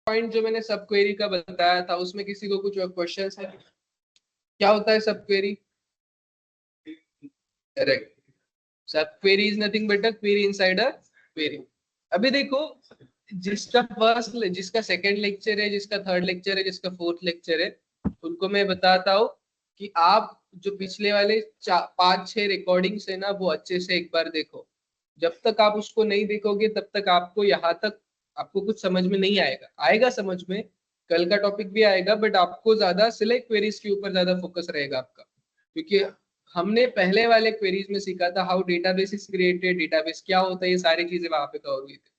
Point जो मैंने सब क्वेरी का बताया था उसमें किसी को कुछ क्वेश्चन है? क्या होता है सब क्वेरी? करेक्ट, सब query is nothing but a query inside a query. अभी देखो, जिसका सेकंड लेक्चर है, जिसका थर्ड लेक्चर है, जिसका फोर्थ लेक्चर है, उनको मैं बताता हूँ कि आप जो पिछले वाले 5-6 रिकॉर्डिंग्स है ना, वो अच्छे से एक बार देखो। जब तक आप उसको नहीं देखोगे तब तक आपको यहाँ तक आपको कुछ समझ में नहीं आएगा। आएगा समझ में, कल का टॉपिक भी आएगा, बट आपको ज्यादा सिलेक्ट क्वेरीज के ऊपर ज्यादा फोकस रहेगा आपका, क्योंकि हमने पहले वाले क्वेरीज में सीखा था how database is created, database क्या होता है, ये सारी चीजें वहां पे कवर हुई थी।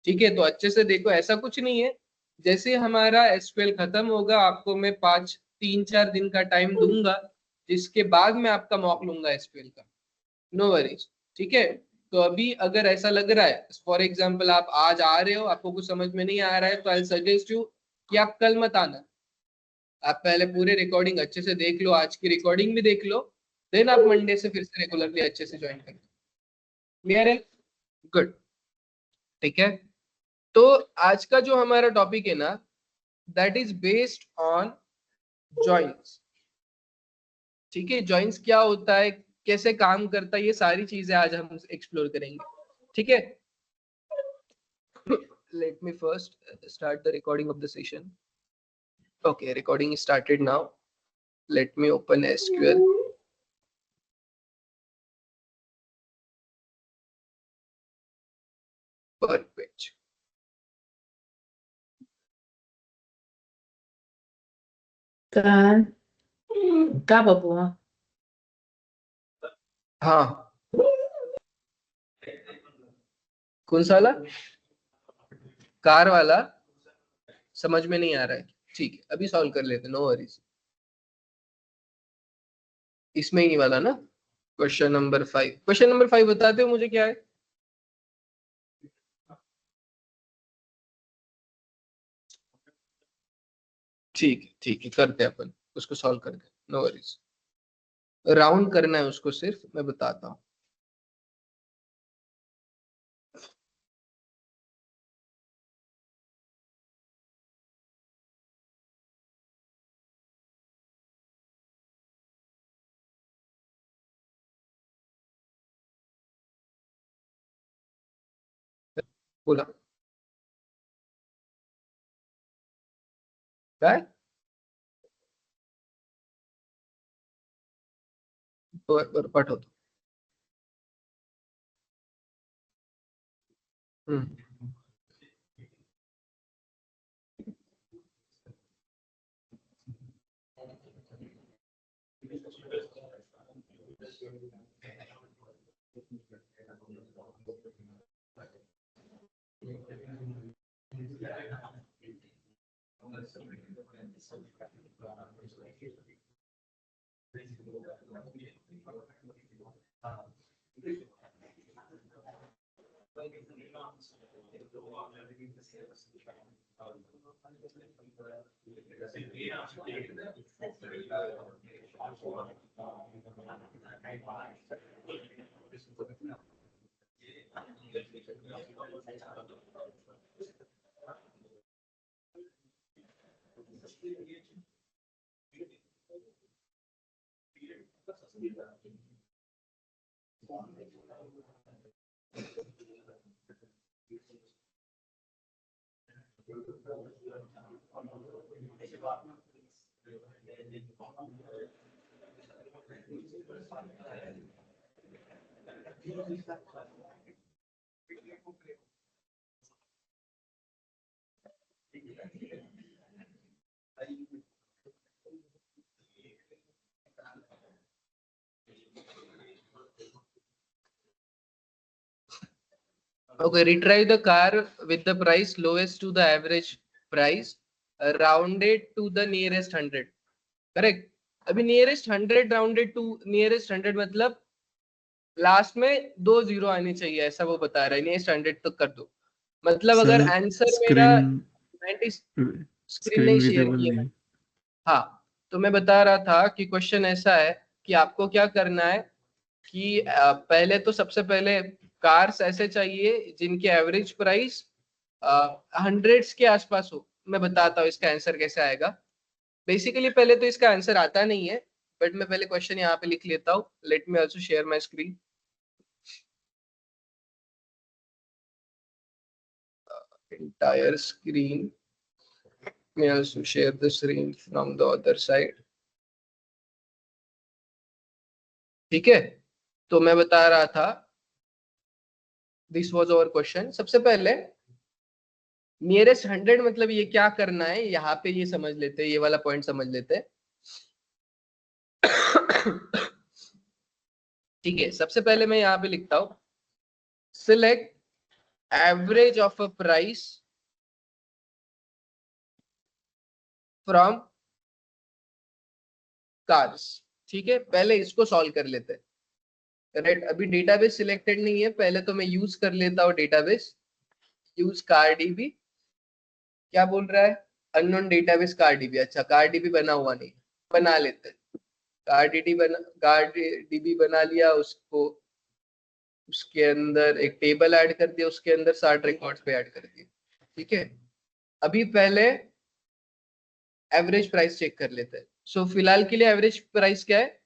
ठीक है, तो अच्छे से देखो, ऐसा कुछ नहीं है। जैसे हमारा एसक्यूएल खत्म होगा, आपको मैं 3-4 दिन का टाइम दूंगा, जिसके बाद में आपका मॉक लूंगा एसक्यूएल का। नो वरीज, ठीक है। तो अभी अगर ऐसा लग रहा है, फॉर एग्जाम्पल आप आज आ रहे हो, आपको कुछ समझ में नहीं आ रहा है, तो आई सजेस्ट यू कि आप कल मत आना। आप पहले पूरे रिकॉर्डिंग अच्छे से देख लो, आज की रिकॉर्डिंग भी देख लो, देन आप मंडे से फिर से रेगुलरली अच्छे से ज्वाइन करें। क्लियर है? गुड। ठीक है, तो आज का जो हमारा टॉपिक है ना, that is based on joints. ठीक है, जॉइंट्स क्या होता है, कैसे काम करता है, ये सारी चीजें आज हम एक्सप्लोर करेंगे। ठीक है, let me first start the recording of the session. Okay, recording is started now. Let me open SQL. Per page. का बबुआ? हाँ, कौन सा वाला? कार वाला समझ में नहीं आ रहा है। ठीक है, अभी सॉल्व कर लेते, नो वरीज। इसमें ही वाला ना, क्वेश्चन नंबर 5 बताते हो मुझे क्या है? ठीक है, करते हैं अपन उसको, सॉल्व करके, नो वरीज। राउंड करना है उसको, सिर्फ मैं बताता हूँ। बोला काय? पाठवतो. हम्म. Okay, retrieve the car with the price lowest to the average price, rounded to the nearest 100. Correct. अभी नियरेस्ट 100 राउंडेड टू नियरेस्ट 100 मतलब लास्ट में 2 जीरो आने चाहिए, ऐसा वो बता रहा है। नियरेस्ट 100 तक कर दो, मतलब अगर सर आंसर मेरा स्क्रीन 90, स्क्रीन नहीं स्क्रीन शेयर विजिबल किया। नहीं। हाँ, तो मैं बता रहा था कि क्वेश्चन ऐसा है कि आपको क्या करना है कि पहले तो सबसे पहले कार्स ऐसे चाहिए जिनकी एवरेज प्राइस हंड्रेड्स के आसपास हो, मैं बताता हूँ इसका आंसर कैसे आएगा। बेसिकली पहले तो इसका आंसर आता नहीं है, बट मैं पहले क्वेश्चन यहाँ पे लिख लेता हूँ। Let me also share my screen. Entire screen. May also share the screen from the other side. ठीक है, तो मैं बता रहा था, दिस वाज आवर क्वेश्चन। सबसे पहले नियरेस्ट 100 मतलब ये क्या करना है, यहाँ पे ये समझ लेते हैं, ये वाला पॉइंट समझ लेते हैं। ठीक है, सबसे पहले मैं यहाँ पे लिखता हूं, select average of a price from cars. ठीक है, पहले इसको सॉल्व कर लेते हैं। राइट, अभी डेटाबेस सिलेक्टेड नहीं है, पहले तो मैं यूज कर लेता हूँ डेटाबेस। यूज कारडीबी। क्या बोल रहा है, अननोन डेटाबेस कारडीबी। अच्छा, कारडीबी बना हुआ नहीं, बना लेते हैं। कारडीबी बना लिया, उसको उसके अंदर एक टेबल ऐड कर दिया, उसके अंदर 60 रिकॉर्ड्स पे ऐड कर दिए। ठीक है, अभी पहले एवरेज प्राइस चेक कर लेते हैं। सो फिलहाल के लिए एवरेज प्राइस क्या है,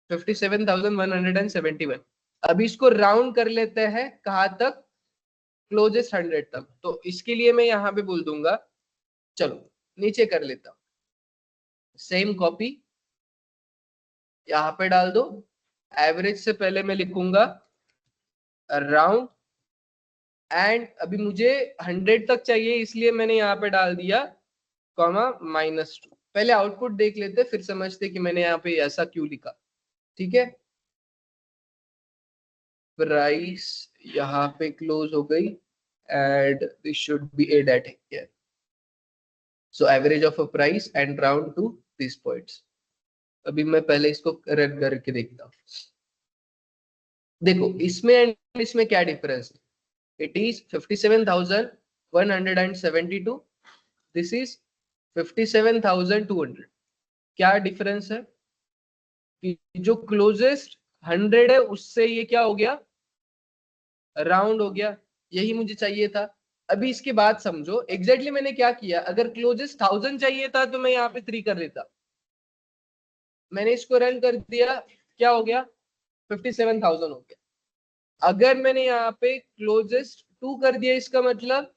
57,171। अभी इसको राउंड कर लेते हैं, कहाँ तक, क्लोजेस्ट 100 तक। तो इसके लिए मैं यहाँ पे बोल दूंगा, चलो नीचे कर लेता हूँ, सेम कॉपी यहाँ पे डाल दो। एवरेज से पहले मैं लिखूंगा राउंड, एंड अभी मुझे 100 तक चाहिए, इसलिए मैंने यहाँ पे डाल दिया कॉमा -2। पहले आउटपुट देख लेते, फिर समझते कि मैंने यहाँ पे ऐसा क्यों लिखा। ठीक है, प्राइस यहाँ पे क्लोज हो गई, and this should be a date here. So average of a price and round to this points. अभी मैं पहले इसको रन करके देखता हूँ। देखो, इसमें एंड इसमें क्या डिफरेंस है, इट इज 57,172, दिस इज 57,200। क्या डिफरेंस है कि जो क्लोजेस्ट 100 है उससे ये क्या हो गया, राउंड हो गया। यही मुझे चाहिए था। अभी इसके बाद समझो एग्जैक्टली मैंने क्या किया। अगर क्लोजेस्ट 1000 चाहिए था तो मैं यहाँ पे 3 कर लेता, मैंने इसको रन कर दिया, क्या हो गया, 57,000 हो गया। अगर मैंने यहाँ पे क्लोजेस्ट 2 कर दिया, इसका मतलब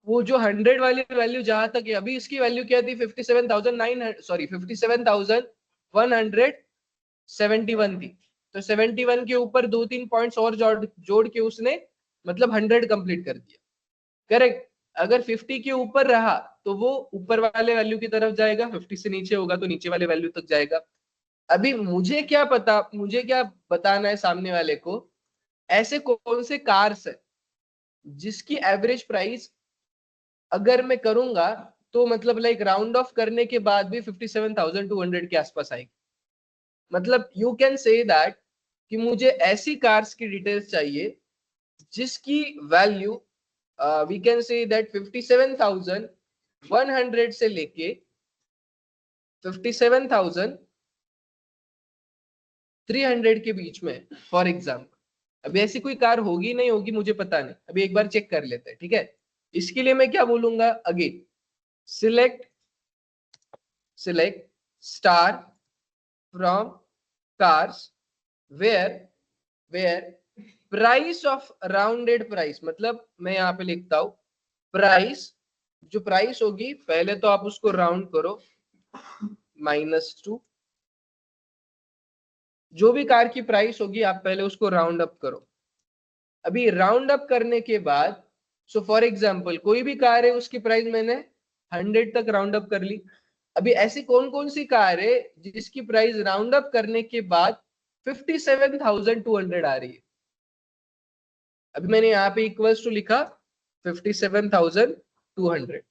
वो जो 100 वाली वैल्यू जहां तक है, अभी इसकी वैल्यू क्या थी, 57,171 थी। तो 71 के ऊपर 2-3 पॉइंट्स और जोड़ के उसने मतलब 100 कंप्लीट कर दिया। करेक्ट। अगर 50 के ऊपर रहा तो वो ऊपर वाले वैल्यू की तरफ जाएगा, 50 से नीचे होगा तो नीचे वाले वैल्यू तक जाएगा। अभी मुझे क्या पता, मुझे क्या बताना है सामने वाले को, ऐसे कौन से कार्स है जिसकी एवरेज प्राइस अगर मैं करूंगा तो मतलब लाइक राउंड ऑफ करने के बाद भी 57,200 के आसपास आएगी। मतलब यू कैन से दैट कि मुझे ऐसी कार्स की डिटेल्स चाहिए जिसकी value we can say that 57,100 से लेके 57,300 के बीच में, फॉर एग्जाम्पल। अभी ऐसी कोई कार होगी नहीं होगी मुझे पता नहीं, अभी एक बार चेक कर लेते हैं। ठीक है, इसके लिए मैं क्या बोलूंगा, again select star from cars where price of rounded price, मतलब मैं यहाँ पे लिखता हूं प्राइस, जो प्राइस होगी पहले तो आप उसको राउंड करो -2। जो भी कार की प्राइस होगी आप पहले उसको राउंड अप करो। अभी राउंड अप करने के बाद, सो फॉर एग्जाम्पल कोई भी कार है उसकी प्राइस मैंने 100 तक राउंड अप कर ली। अभी ऐसी कौन कौन सी कार है जिसकी प्राइस राउंड अप करने के बाद 57,200 आ रही है। अभी मैंने यहाँ पे इक्वल्स टू लिखा 57,200,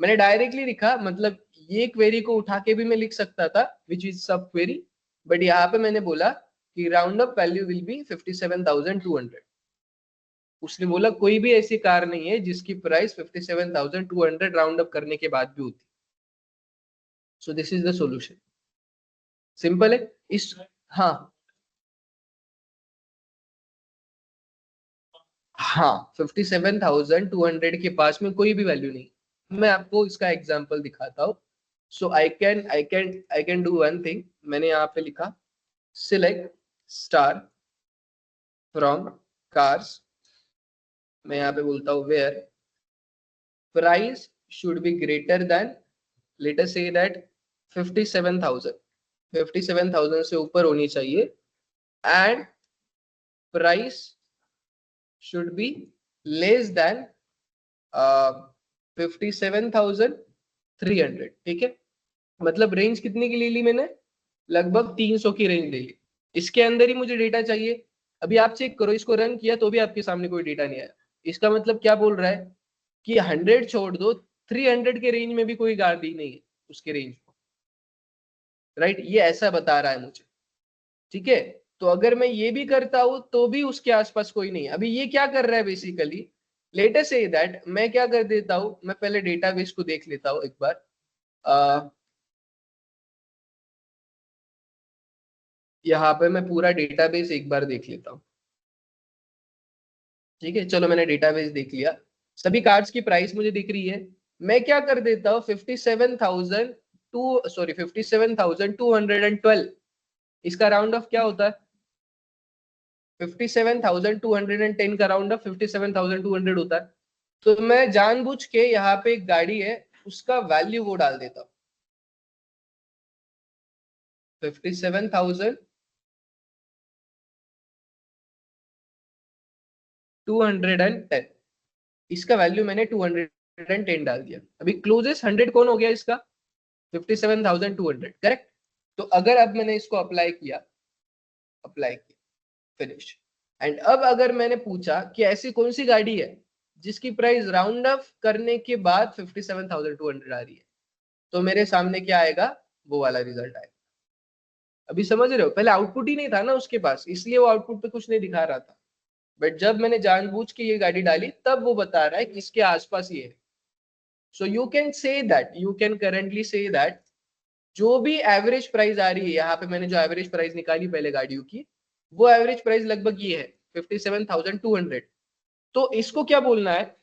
मैंने डायरेक्टली लिखा, मतलब ये क्वेरी को उठा के भी मैं लिख सकता था विच इज सब क्वेरी, बट यहाँ पे मैंने बोला कि round up value will be 57,200। उसने बोला कोई भी ऐसी कार नहीं है जिसकी प्राइस 57,200 राउंड अप करने के बाद भी होती। So this is the solution. Simple है इस, हाँ हाँ 57,200 के पास में कोई भी वैल्यू नहीं। मैं आपको इसका एग्जांपल दिखाता हूँ। So I can do one thing. मैंने यहाँ पे लिखा सिलेक्ट स्टार फ्रॉम कार्स। मैं यहाँ पे बोलता हूँ where price should be greater than, let us say that 57,000, 57,000 से ऊपर होनी चाहिए, and price should be less than 57,300। ठीक है, मतलब रेंज कितने की ले ली मैंने, लगभग 300 की रेंज ले ली। इसके अंदर ही मुझे डेटा चाहिए। अभी आप चेक करो, इसको रन किया तो भी आपके सामने कोई डेटा नहीं आया। इसका मतलब क्या बोल रहा है कि 100 छोड़ दो, 300 के रेंज में भी कोई गाड़ी नहीं है उसके रेंज में, राइट? ये ऐसा बता रहा है मुझे। ठीक है, तो अगर मैं ये भी करता हूं तो भी उसके आसपास कोई नहीं है। अभी ये क्या कर रहा है basically, late us say that मैं क्या कर देता हूं, मैं पहले डेटाबेस को देख लेता हूं एक बार। यहाँ पे मैं पूरा डेटाबेस एक बार देख लेता हूँ। ठीक है, चलो मैंने डेटाबेस देख लिया, सभी कार्ड्स की प्राइस मुझे दिख रही है। मैं क्या कर देता हूँ, 57,212, इसका राउंड ऑफ क्या होता है, 57,210 का राउंड ऑफ 57,200 होता है। तो मैं जानबूझ के यहाँ पे एक गाड़ी है उसका वैल्यू वो डाल देता हूँ 57,210, इसका वैल्यू मैंने 210 डाल दिया। अभी क्लोजेस्ट 100 कौन हो गया इसका, 57,200, करेक्ट? तो अगर अब मैंने इसको अप्लाई किया, फिनिश, एंड अब अगर मैंने पूछा कि ऐसी कौन सी गाड़ी है जिसकी प्राइस राउंड ऑफ करने के बाद 57,200 आ रही है, तो मेरे सामने क्या आएगा, वो वाला रिजल्ट आएगा। अभी समझ रहे हो, पहले आउटपुट ही नहीं था ना उसके पास, इसलिए वो आउटपुट पे कुछ नहीं दिखा रहा था। बट जब मैंने जानबूझ के ये गाड़ी डाली तब वो बता रहा है कि इसके आसपास ये है। So you can say that, you can currently say that जो भी एवरेज प्राइस आ रही है, यहाँ पे मैंने जो एवरेज प्राइस निकाली पहले गाड़ियों की, वो एवरेज प्राइस लगभग ये है 57,200। तो इसको क्या बोलना है,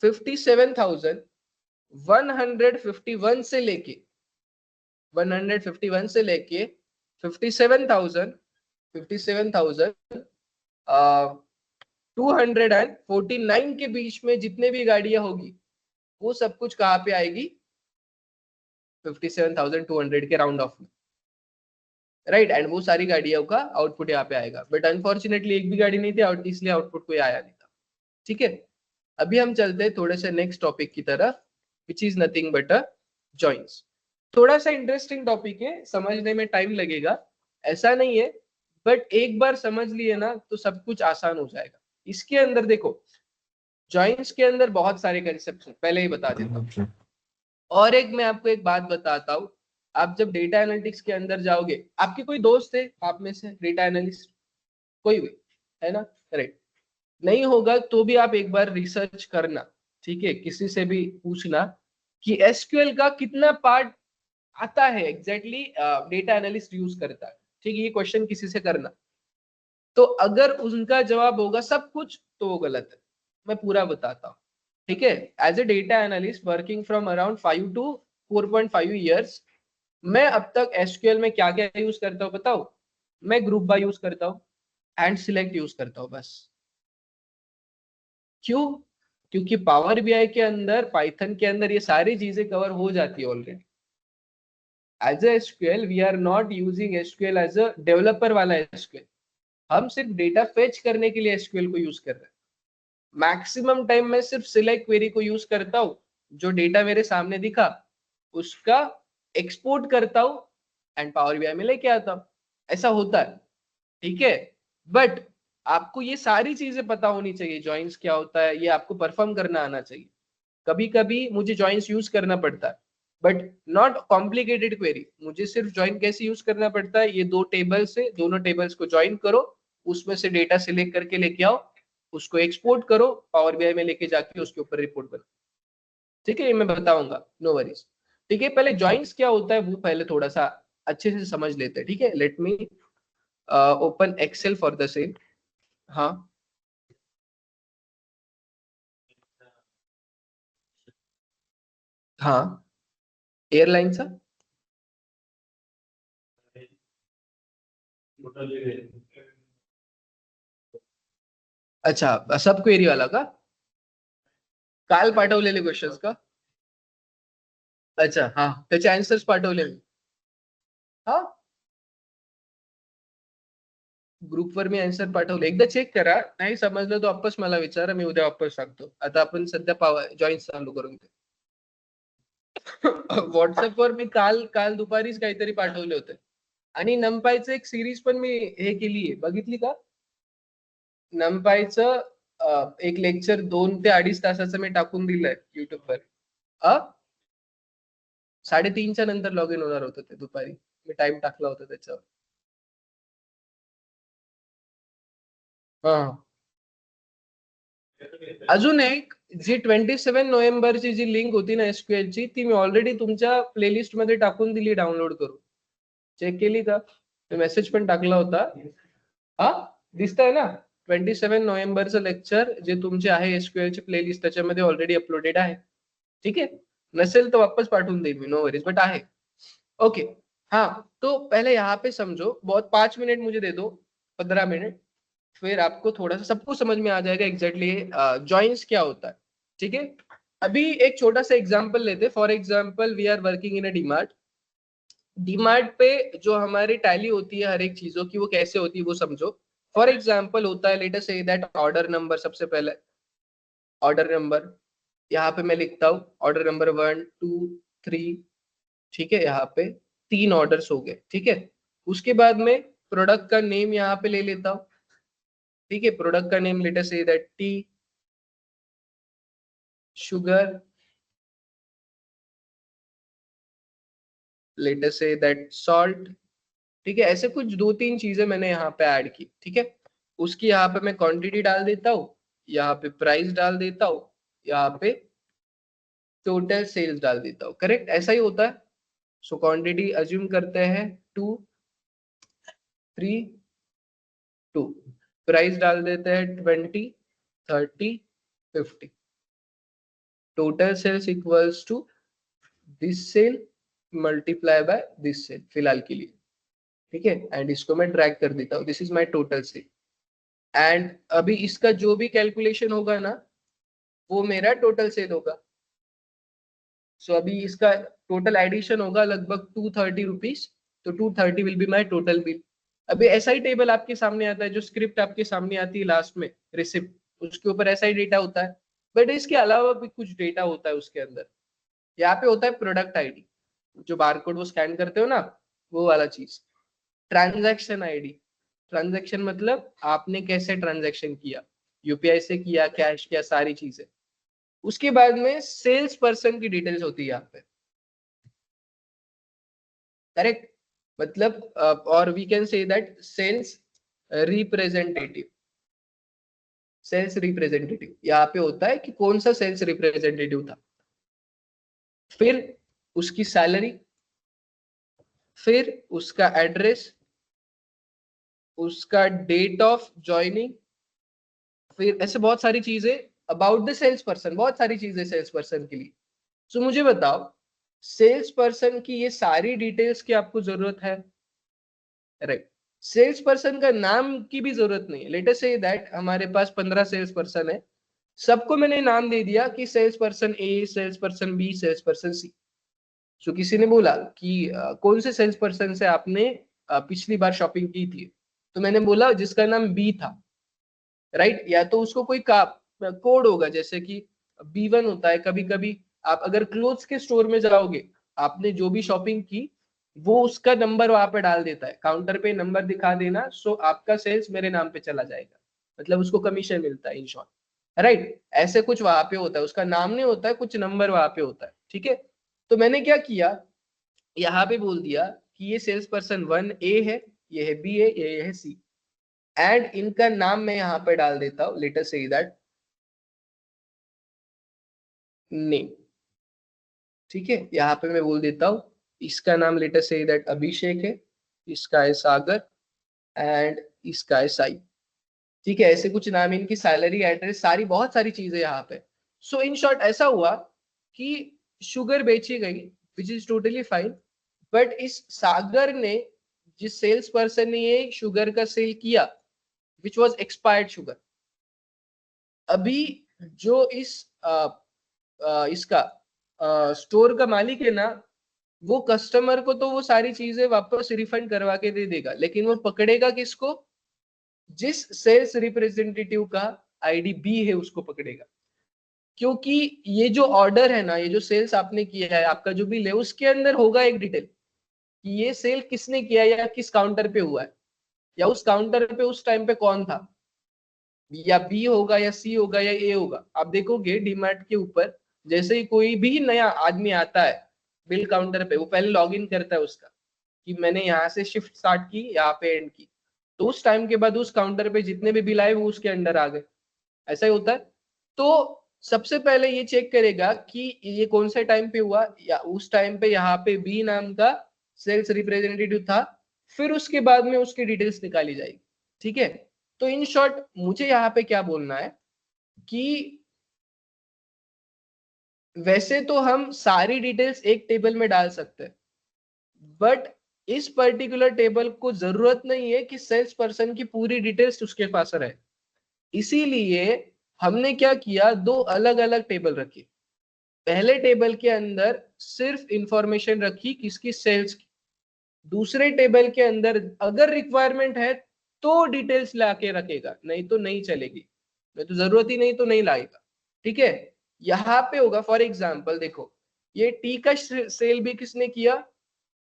57,151 से लेके 151 से लेके 57,000 57,249 के बीच में जितने भी गाड़ियां होगी वो सब कुछ कहाँ पे आएगी, 57,200 के राउंड ऑफ में, राइट? एंड वो सारी गाड़ियों का आउटपुट यहाँ पे आएगा। बट अनफॉर्चुनेटली एक भी गाड़ी नहीं थी आउट, इसलिए आउटपुट कोई आया नहीं था। ठीक है, अभी हम चलते हैं थोड़े से नेक्स्ट टॉपिक की तरफ, which is nothing but a joints. थोड़ा सा इंटरेस्टिंग टॉपिक है, समझने में टाइम लगेगा, ऐसा नहीं है, बट एक बार समझ लिए ना तो सब कुछ आसान हो जाएगा। इसके अंदर देखो, जॉइंट्स के अंदर बहुत सारे कंसेप्ट हैं, पहले ही बता देता हूँ। और एक मैं आपको एक बात बताता हूँ, आप जब डेटा एनालिटिक्स के अंदर जाओगे, आपके कोई दोस्त है आप में से डेटा एनालिस्ट, कोई भी है ना, राइट? नहीं होगा तो भी आप एक बार रिसर्च करना, ठीक है, किसी से भी पूछना कि एसक्यूएल का कितना पार्ट आता है एग्जैक्टली डेटा एनालिस्ट यूज करता है। ठीक है, ये क्वेश्चन किसी से करना, तो अगर उनका जवाब होगा सब कुछ तो वो गलत है। मैं पूरा बताता हूँ, ठीक है। As a data analyst working from around 5 to 4.5 years, मैं अब तक एसक्यूएल में क्या क्या यूज करता हूँ बताओ, मैं ग्रुप बाय यूज करता हूँ एंड सिलेक्ट यूज करता हूँ बस। क्यों? क्योंकि पावर बीआई के अंदर, पाइथन के अंदर ये सारी चीजें कवर हो जाती है already. As a SQL we are not using SQL as a developer वाला एसक्यूएल, हम सिर्फ डेटा फेच करने के लिए एसक्यूएल को यूज कर रहे हैं। मैक्सिमम टाइम मैं सिर्फ सिलेक्ट क्वेरी को यूज करता हूँ, जो डेटा मेरे सामने दिखा उसका एक्सपोर्ट करता हूँ एंड पावर बीआई में लेके आता हूँ, ऐसा होता है। ठीक है, बट आपको ये सारी चीजें पता होनी चाहिए, जॉइंट्स क्या होता है ये आपको परफॉर्म करना आना चाहिए। कभी कभी मुझे जॉइंट्स यूज करना पड़ता है, बट नॉट कॉम्प्लिकेटेड क्वेरी, मुझे सिर्फ जॉइन कैसे यूज करना पड़ता है, ये दो टेबल्स है, दोनों टेबल्स को ज्वाइन करो, उसमें से डेटा सिलेक्ट करके लेके आओ, उसको एक्सपोर्ट करो, पावर बीआई में लेके जाके उसके ऊपर रिपोर्ट बनाओ। ठीक है, ये मैं बताऊंगा, नो वरीज। ठीक है, पहले जॉइंट्स क्या होता है वो पहले थोड़ा सा अच्छे से समझ लेते हैं। ठीक है, let me open Excel for the same. हाँ, हाँ एअरलाईनचा अच्छा सब क्वेरी वाला का काल पाठवलेले क्वेश्चन्स का अच्छा हा त्याचे आन्सर्स पाठवले मी हा ग्रुपवर मी आन्सर पाठवले एकदा चेक करा नाही समजलं तर वापस मला विचारा मी उद्या वापस सांगतो आता आपण सध्या जॉईन चालू करून दे व्हॉट्सअपवर मी काल काल दुपारीच काहीतरी पाठवले होते आणि नमपायचं एक सिरीज पण मी हे केली आहे बघितली का नमपायचं एक लेक्चर 2 ते 2.5 तासाचं मी टाकून दिलंय युट्यूबवर 3:30च्या नंतर लॉग इन होणार होतं ते दुपारी मी टाइम टाकला होता त्याच्यावर हा अजून एक जी 27 नोव्हेंबरची जी लिंक होती ना एसक्यूएल ची ती मी ऑलरेडी तुमच्या प्लेलिस्ट मध्ये टाकून दिली डाउनलोड करून चेक केली का मेसेज पण टाकला होता हा दिसतंय ना 27 नोव्हेंबरचं लेक्चर जे तुमचे आहे एसक्यूएल ची प्लेलिस्ट त्याच्यामध्ये ऑलरेडी अपलोडेड आहे ठीक है नसेल तो वापस पाठवून देईल मी नो वरीज बट आहे ओके हाँ तो पहले यहाँ पे समझो बहुत 5 मिनट मुझे दे दो 15 मिनट फिर आपको थोड़ा सा सबको समझ में आ जाएगा एग्जैक्टली जॉइंस क्या होता है ठीक है अभी एक छोटा सा एग्जांपल लेते for example we are working in a DMart DMart पे जो हमारी टैली होती है हर एक चीजों की वो कैसे होती है वो समझो फॉर एग्जांपल होता है late us say that order number सबसे पहले ऑर्डर नंबर यहाँ पे मैं लिखता हूँ ऑर्डर नंबर 1 2 3 ठीक है यहाँ पे 3 ऑर्डर्स हो गए ठीक है उसके बाद में प्रोडक्ट का नेम यहाँ पे ले लेता हूँ ठीक है प्रोडक्ट का name let us say that T sugar late us say that salt ठीक है ऐसे कुछ 2 3 चीजें मैंने यहाँ पे ऐड की ठीक है उसकी यहाँ पे मैं क्वांटिटी डाल देता हूँ यहाँ पे प्राइस डाल देता हूँ यहाँ पे टोटल सेल्स डाल देता हूँ करेक्ट ऐसा ही होता है सो क्वांटिटी अज्यूम करते हैं 2 3 2 प्राइस डाल देते हैं 20 30 50 total sales equals to this cell multiply by this cell फिलहाल के लिए ठीक है एंड इसको मैं ड्रैग कर देता हूँ this is my total sale and अभी इसका जो भी कैलकुलेशन होगा ना वो मेरा टोटल सेल होगा सो अभी इसका टोटल एडिशन होगा लगभग 230 रुपीज तो 230 will be my total bill अभी ऐसा ही टेबल आपके सामने आता है जो स्क्रिप्ट आपके सामने आती है लास्ट में रिसिप्ट उसके ऊपर ऐसा ही डेटा होता है बट इसके अलावा भी कुछ डेटा होता है उसके अंदर यहाँ पे होता है प्रोडक्ट आईडी जो बारकोड वो स्कैन करते हो ना वो वाला चीज ट्रांजैक्शन आईडी ट्रांजैक्शन मतलब आपने कैसे ट्रांजैक्शन किया यूपीआई से किया कैश किया सारी चीजें उसके बाद में सेल्स पर्सन की डिटेल्स होती है यहाँ पे करेक्ट मतलब और we can say that sales representative sales representative यहाँ पे होता है कि कौन सा सेल्स रिप्रेजेंटेटिव था फिर उसकी सैलरी फिर उसका एड्रेस उसका डेट ऑफ ज्वाइनिंग फिर ऐसे बहुत सारी चीजें अबाउट द सेल्स पर्सन बहुत सारी चीजें सेल्स पर्सन के लिए सो मुझे बताओ सेल्स पर्सन की ये सारी डिटेल्स की आपको जरूरत है राइट सेल्स पर्सन का नाम की भी जरूरत नहीं है लेट अस से दैट हमारे पास 15 सेल्स पर्सन है सबको मैंने नाम दे दिया कि sales person A sales person B sales person C so किसी ने बोला कि कौन से सेल्स पर्सन से आपने पिछली बार शॉपिंग की थी तो मैंने बोला जिसका नाम बी था राइट या तो उसको कोई कोड होगा जैसे कि B1 होता है कभी कभी आप अगर क्लोथ्स के स्टोर में जाओगे आपने जो भी शॉपिंग की वो उसका नंबर वहां पे डाल देता है काउंटर पे नंबर दिखा देना सो आपका सेल्स मेरे नाम पे चला जाएगा मतलब उसको कमीशन मिलता है इन शॉर्ट राइट ऐसे कुछ वहां पे होता है उसका नाम नहीं होता है कुछ नंबर वहां पे होता है ठीक है तो मैंने क्या किया यहाँ पे बोल दिया कि ये सेल्स पर्सन 1A है ये है B है ये है C एंड इनका नाम मैं यहाँ पे डाल देता हूँ late us say that name ठीक है यहाँ पे मैं बोल देता हूँ इसका नाम लेट अस से दैट अभिषेक है इसका है सागर एंड इसका है साई ठीक है ऐसे कुछ नाम इनकी सैलरी एड्रेस सारी बहुत सारी चीजें यहाँ पे सो इन शॉर्ट ऐसा हुआ कि शुगर बेची गई which is totally fine, but इस सागर ने, जिस सेल्स पर्सन ने ये शुगर का सेल किया विच वॉज एक्सपायर्ड शुगर, अभी जो इसका स्टोर का मालिक है ना, वो कस्टमर को तो वो सारी चीजें वापस रिफंड करवा के दे देगा, लेकिन वो पकड़ेगा किसको? जिस सेल्स रिप्रेजेंटेटिव का आईडी बी है उसको पकड़ेगा, क्योंकि ये जो ऑर्डर है ना, ये जो सेल्स आपने किया है, आपका जो बिल है, उसके अंदर होगा एक डिटेल कि ये सेल किसने किया या किस काउंटर पे हुआ है, या उस काउंटर पे उस टाइम पे कौन था, या बी होगा या सी होगा या ए होगा। आप देखोगे डीमार्ट के ऊपर जैसे ही कोई भी नया आदमी आता है बिल काउंटर पे, वो पहले लॉग इन करता है उसका कि मैंने यहाँ से शिफ्ट स्टार्ट की, यहाँ पे एंड की, तो उस टाइम के बाद उस काउंटर पे जितने भी बिल आए वो उसके अंडर आ गए। ऐसा ही होता है। तो सबसे पहले ये चेक करेगा कि ये कौन से टाइम पे हुआ, या उस टाइम पे यहाँ पे बी नाम का सेल्स रिप्रेजेंटेटिव था, फिर उसके बाद में उसकी डिटेल्स निकाली जाएगी। ठीक है, तो इन शॉर्ट मुझे यहाँ पे क्या बोलना है कि वैसे तो हम सारी डिटेल्स एक टेबल में डाल सकते हैं, बट इस पर्टिकुलर टेबल को जरूरत नहीं है कि सेल्स पर्सन की पूरी डिटेल्स उसके पास रहे। इसीलिए हमने क्या किया, दो अलग अलग टेबल रखी। पहले टेबल के अंदर सिर्फ इंफॉर्मेशन रखी किसकी, सेल्स की। दूसरे टेबल के अंदर अगर रिक्वायरमेंट है तो डिटेल्स लाके रखेगा, नहीं तो नहीं चलेगी, नहीं तो जरूरत ही नहीं तो नहीं लाएगा। ठीक है, यहाँ पे होगा फॉर एग्जाम्पल, देखो ये टी का सेल भी किसने किया,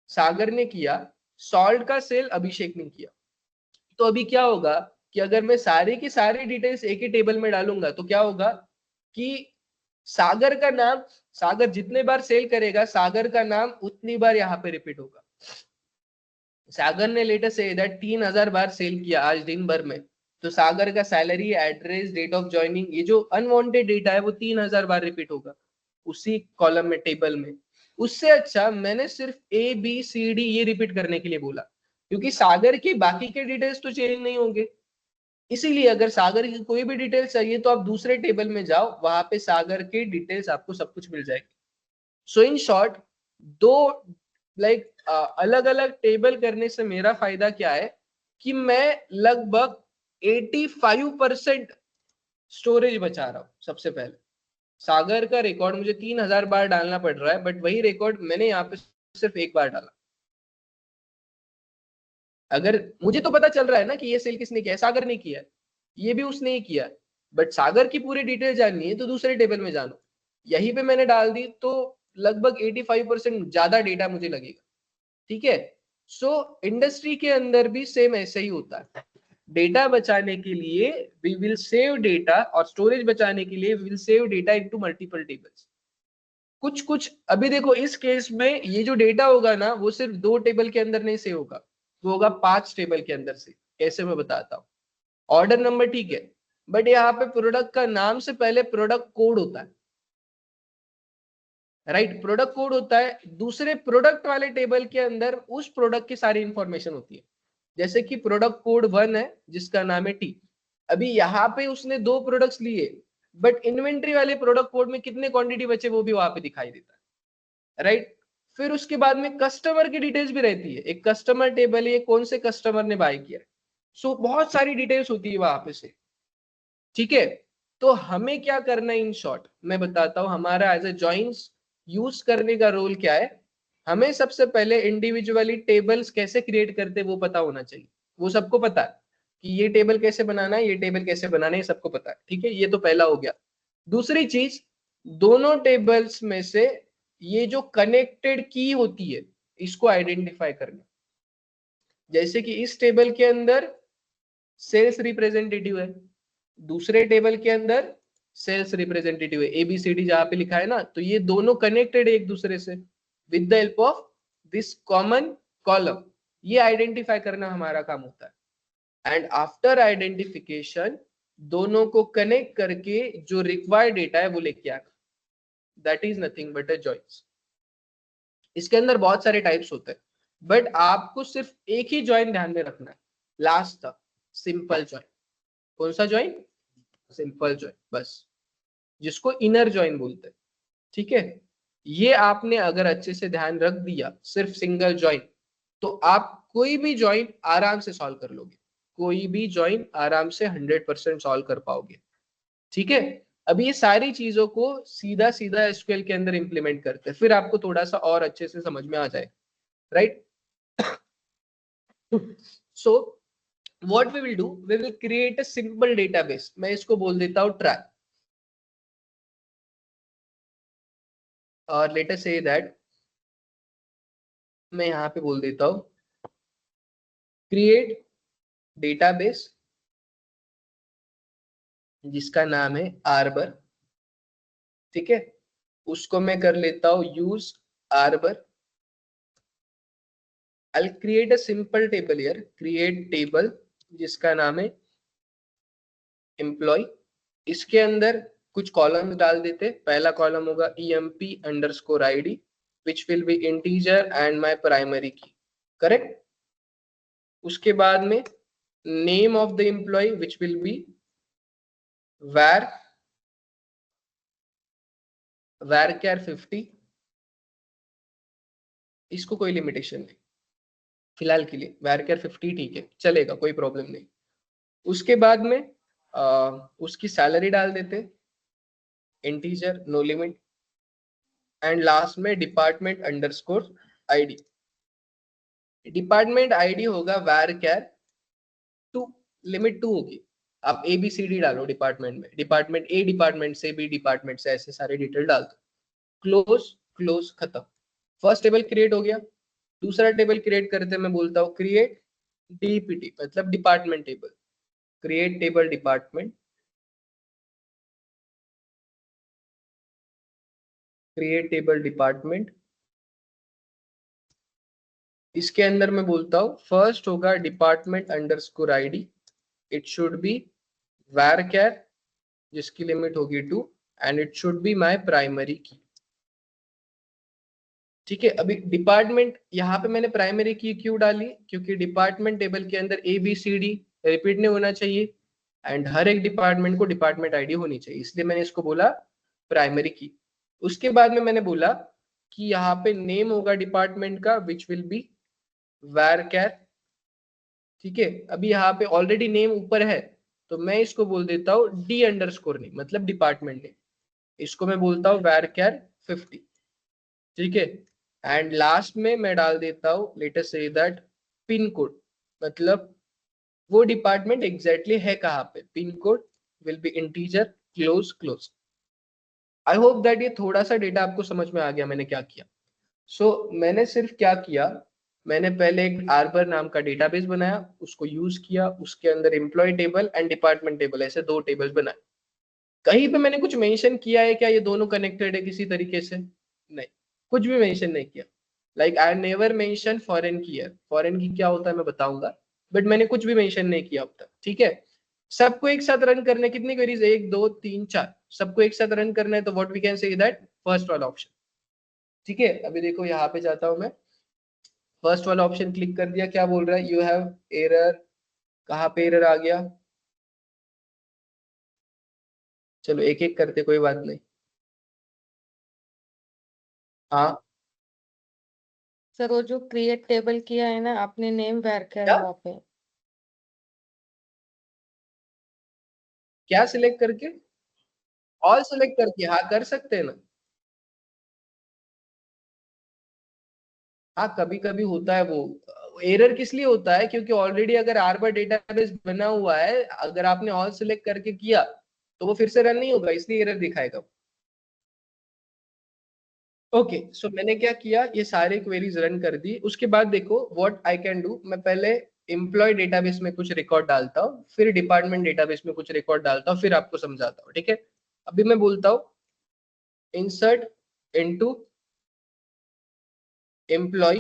सागर ने किया, सॉल्ट का सेल अभिषेक ने किया। तो अभी क्या होगा कि अगर मैं सारे की सारी डिटेल्स एक ही टेबल में डालूंगा तो क्या होगा कि सागर का नाम, सागर जितने बार सेल करेगा सागर का नाम उतनी बार यहाँ पे रिपीट होगा। सागर ने latest say that 3000 bar cell किया आज दिन भर में, तो सागर का salary, address, date of joining, ये जो अनवांटेड डेटा है वो 3000 बार रिपीट होगा उसी कॉलम में, टेबल में। उससे अच्छा मैंने सिर्फ ए बी सी डी ये रिपीट करने के लिए बोला, क्योंकि सागर के बाकी के डिटेल्स तो चेंज नहीं होंगे। इसीलिए अगर सागर की कोई भी डिटेल्स चाहिए तो आप दूसरे टेबल में जाओ, वहां पे सागर के डिटेल्स आपको सब कुछ मिल जाएगी। सो इन शॉर्ट, दो लाइक अलग अलग टेबल करने से मेरा फायदा क्या है कि मैं लगभग 85% स्टोरेज बचा रहा हूं। सबसे पहले सागर का रिकॉर्ड मुझे 3000 बार डालना पड़ रहा है, बट वही रिकॉर्ड मैंने यहाँ पे सिर्फ एक बार डाला। अगर मुझे तो पता चल रहा है ना कि ये सेल किसने किया है, सागर ने किया है, ये भी उसने ही किया है, बट सागर की पूरी डिटेल जाननी है तो दूसरे टेबल में जानो। यहीं पे मैंने डाल दी तो लगभग 85% ज्यादा डेटा मुझे लगेगा। ठीक है, सो इंडस्ट्री के अंदर भी सेम ऐसे ही होता है। डेटा बचाने के लिए वी विल सेव डेटा, और स्टोरेज बचाने के लिए we will save data into multiple tables. कुछ कुछ अभी देखो इस केस में ये जो डेटा होगा ना वो सिर्फ 2 टेबल के अंदर नहीं सेव होगा, वो होगा 5 टेबल के अंदर से। कैसे मैं बताता हूँ। ऑर्डर नंबर ठीक है, बट यहाँ पे प्रोडक्ट का नाम से पहले प्रोडक्ट कोड होता है, राइट? प्रोडक्ट कोड होता है, दूसरे प्रोडक्ट वाले टेबल के अंदर उस प्रोडक्ट की सारी इंफॉर्मेशन होती है। जैसे कि प्रोडक्ट कोड 1 है जिसका नाम है टी, अभी यहाँ पे उसने 2 प्रोडक्ट्स लिए, बट इन्वेंट्री वाले प्रोडक्ट कोड में कितने क्वांटिटी बचे वो भी वहां पे दिखाई देता है, राइट? फिर उसके बाद में कस्टमर की डिटेल्स भी रहती है, एक कस्टमर टेबल है, कौन से कस्टमर ने बाय किया है। सो बहुत सारी डिटेल्स होती है वहां पे से। ठीक है, तो हमें क्या करना है, इन शॉर्ट मैं बताता हूं हमारा एज ए जॉइंट्स यूज करने का रोल क्या है। हमें सबसे पहले इंडिविजुअली टेबल्स कैसे क्रिएट करते हैं वो पता होना चाहिए। वो सबको पता है कि ये टेबल कैसे बनाना है, ये टेबल कैसे बनाना है, सबको पता है। ठीक है, ये तो पहला हो गया। दूसरी चीज, दोनों टेबल्स में से ये जो कनेक्टेड की होती है इसको आइडेंटिफाई करना। जैसे कि इस टेबल के अंदर सेल्स रिप्रेजेंटेटिव है, दूसरे टेबल के अंदर सेल्स रिप्रेजेंटेटिव है, एबीसीडी जहां पे लिखा है ना, तो ये दोनों कनेक्टेड है एक दूसरे से with the help of this common column. ये आइडेंटिफाई करना हमारा काम होता है। एंड आफ्टर आइडेंटिफिकेशन दोनों को कनेक्ट करके जो रिक्वायर्ड डेटा है वो लेके आना, that is nothing but a joints. इसके अंदर बहुत सारे टाइप्स होते हैं, बट आपको सिर्फ एक ही जॉइन ध्यान में रखना है, लास्ट तक, सिंपल जॉइन। कौन सा जॉइन? सिंपल जॉइन, बस, जिसको इनर जॉइन बोलते हैं। ठीक है, ये आपने अगर अच्छे से ध्यान रख दिया, सिर्फ सिंगल ज्वाइन, तो आप कोई भी ज्वाइन आराम से सॉल्व कर लोगे, कोई भी ज्वाइन आराम से 100% सॉल्व कर पाओगे। ठीक है, अभी ये सारी चीजों को सीधा सीधा एसक्यूएल के अंदर इंप्लीमेंट करते हैं, फिर आपको थोड़ा सा और अच्छे से समझ में आ जाए, right. So what we will do, we will create a simple database, मैं इसको बोल देता हूं ट्रैक, और लेट अस से दैट, मैं यहां पे बोल देता हूं क्रिएट डेटाबेस जिसका नाम है आर्बर। ठीक है, उसको मैं कर लेता हूं use arbor. I'll create a simple table here, create table जिसका नाम है एम्प्लॉय। इसके अंदर कुछ कॉलम डाल देते, पहला कॉलम होगा emp_id which will be integer and my primary key, correct. उसके बाद में name of the employee which will be var 50, इसको कोई लिमिटेशन नहीं, फिलहाल के लिए var 50 ठीक है, चलेगा, कोई प्रॉब्लम नहीं। उसके बाद में उसकी सैलरी डाल देते, integer no limit, and last में डिपार्टमेंट_id। डिपार्टमेंट आईडी होगा var 2, लिमिट 2 होगी। आप ABCD डालो डिपार्टमेंट में, डिपार्टमेंट ए, डिपार्टमेंट से बी, डिपार्टमेंट से, ऐसे सारे डिटेल डाल दो। क्लोज क्लोज, खत्म। फर्स्ट टेबल क्रिएट हो गया। दूसरा टेबल क्रिएट करते मैं बोलता हूँ क्रिएट DPT, मतलब department table, create table department, create table department. इसके अंदर मैं बोलता हूँ फर्स्ट होगा डिपार्टमेंट_id, इट शुड बी var जिसकी लिमिट होगी 2, and it should be my primary की। ठीक है, अभी डिपार्टमेंट, यहाँ पे मैंने प्राइमरी की क्यों डाली, क्योंकि डिपार्टमेंट टेबल के अंदर ABCD रिपीट नहीं होना चाहिए, एंड हर एक डिपार्टमेंट को डिपार्टमेंट आईडी होनी चाहिए, इसलिए मैंने इसको बोला प्राइमरी की। उसके बाद में मैंने बोला कि यहाँ पे नेम होगा डिपार्टमेंट का विच विल बी var। ठीक है, अभी यहाँ पे ऑलरेडी नेम ऊपर है, तो मैं इसको बोल देता हूँ D_, नहीं मतलब डिपार्टमेंट नेम, इसको मैं बोलता हूँ var 50। ठीक है, एंड लास्ट में मैं डाल देता हूँ late us say that pin code, मतलब वो डिपार्टमेंट एग्जैक्टली है कहाँ पे, pin code will be integer, close close. I hope that ये थोड़ा सा डेटा आपको समझ में आ गया मैंने क्या किया। मैंने सिर्फ क्या किया, मैंने पहले एक आर्बर नाम का डेटाबेस बनाया, उसको यूज किया, उसके अंदर employee table and department table ऐसे 2 टेबल्स बनाए। कहीं पे मैंने कुछ मेंशन किया है क्या ये दोनों कनेक्टेड है किसी तरीके से, नहीं, कुछ भी मेंशन नहीं किया। Like I never mention foreign की है, फॉरेन की क्या होता है मैं बताऊंगा, बट मैंने कुछ भी मेंशन नहीं किया अब तक। ठीक है, सबको एक साथ रन करने कितनी क्वेरीज, 1 2 3 4, सबको एक साथ रन करना है, तो what we can say that first वाला ऑप्शन। ठीक है, अभी देखो यहाँ पे जाता हूं मैं, फर्स्ट वाला ऑप्शन क्लिक कर दिया, क्या बोल रहा है, यू हैव एरर, कहाँ पे एरर आ गया, चलो एक एक करते, कोई बात नहीं। हाँ, सर वो जो क्रिएट टेबल किया है ना आपने, नेम var क्या है वहाँ पे। क्या सिलेक्ट करके, ऑल सिलेक्ट करके, हाँ कर सकते हैं ना। हाँ कभी कभी होता है वो एरर, किस लिए होता है, क्योंकि ऑलरेडी अगर आर्बर डेटाबेस बना हुआ है, अगर आपने ऑल सिलेक्ट करके किया तो वो फिर से रन नहीं होगा, इसलिए एरर दिखाएगा। ओके, सो मैंने क्या किया, ये सारे क्वेरीज रन कर दी। उसके बाद देखो व्हाट आई कैन डू, मैं पहले एम्प्लॉय डेटाबेस में कुछ रिकॉर्ड डालता हूँ, फिर डिपार्टमेंट डेटाबेस में कुछ रिकॉर्ड डालता हूँ, फिर आपको समझाता हूँ। ठीक है, अभी मैं बोलता हूँ इंसर्ट इनटू एम्प्लॉय,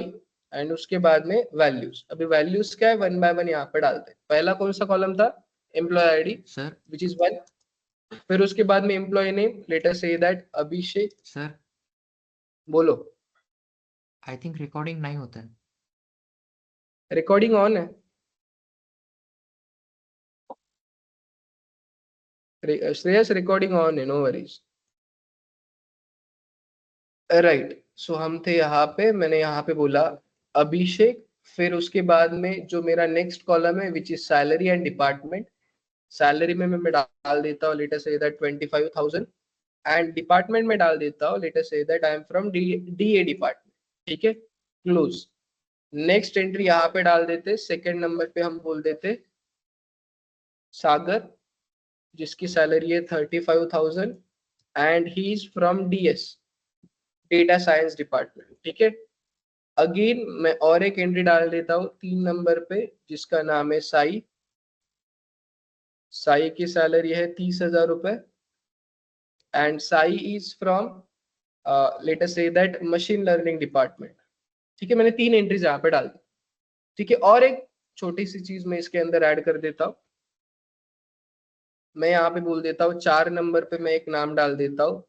एंड उसके बाद में वैल्यूज। अभी वैल्यूज क्या है, 1 बाय 1 यहाँ पे डालते हैं। पहला कौन सा कॉलम था, employee ID sir which is 1, फिर उसके बाद में employ name, late us say that Abhishek. Sir बोलो, आई थिंक रिकॉर्डिंग नहीं होता है। रिकॉर्डिंग ऑन है, श्रेयस रिकॉर्डिंग ऑन है, नो वरीज। राइट, सो हम थे यहाँ पे, मैंने यहाँ पे बोला अभिषेक, फिर उसके बाद में जो मेरा नेक्स्ट कॉलम है which is salary and department, salary में मैं डाल देता हूँ late us say that 25,000 and department में डाल देता हूँ late us say that I am from DA department. ठीक है, क्लोज। नेक्स्ट एंट्री यहाँ पे डाल देते, सेकंड नंबर पे हम बोल देते सागर, जिसकी सैलरी है 35,000 and he is from DS, data science department. ठीक है, अगेन मैं और एक एंट्री डाल देता हूँ 3 नंबर पे जिसका नाम है साई, साई की सैलरी है 30,000 रुपए and Sai is from late us say that machine learning department. ठीक है, मैंने 3 एंट्रीज यहाँ पे डाल दी। ठीक है, और एक छोटी सी चीज मैं इसके अंदर ऐड कर देता हूँ, मैं यहाँ पे बोल देता हूँ 4 नंबर पे मैं एक नाम डाल देता हूँ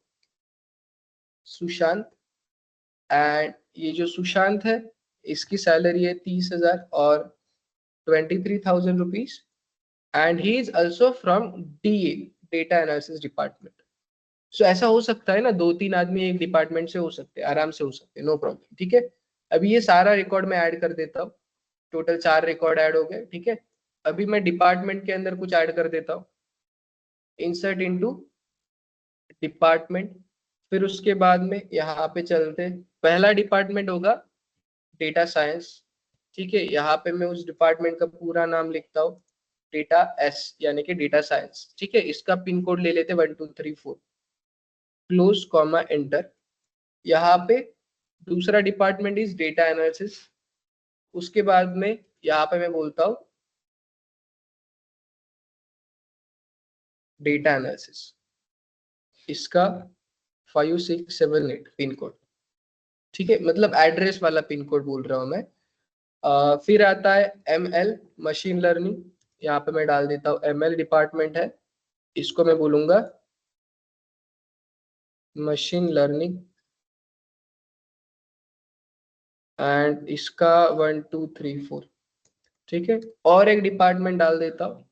सुशांत, एंड ये जो सुशांत है इसकी सैलरी है 30,000 और 23,000 rupees and he is also from DA, data analysis department. So ऐसा हो सकता है ना, 2-3 आदमी एक डिपार्टमेंट से हो सकते हैं, आराम से हो सकते हैं, नो प्रॉब्लम। ठीक है, अभी ये सारा रिकॉर्ड मैं ऐड कर देता हूँ, टोटल 4 रिकॉर्ड ऐड हो गए। ठीक है, अभी मैं डिपार्टमेंट के अंदर कुछ ऐड कर देता हूँ, इंसर्ट इनटू डिपार्टमेंट, फिर उसके बाद में यहाँ पे चलते, पहला डिपार्टमेंट होगा डेटा साइंस। ठीक है, यहाँ पे मैं उस डिपार्टमेंट का पूरा नाम लिखता हूँ डेटा एस यानी कि डेटा साइंस। ठीक है, इसका पिन कोड ले लेते 1234, क्लोज कॉमा एंटर। यहाँ पे दूसरा डिपार्टमेंट इज डेटा एनालिसिस, उसके बाद में यहाँ पे मैं बोलता हूँ डेटा एनालिसिस, इसका 5678 पिन कोड। ठीक है, मतलब एड्रेस वाला पिन कोड बोल रहा हूँ मैं। फिर आता है ML मशीन लर्निंग, यहाँ पे मैं डाल देता हूँ ML डिपार्टमेंट है, इसको मैं बोलूंगा मशीन लर्निंग एंड इसका 1234। ठीक है, और एक डिपार्टमेंट डाल देता हूँ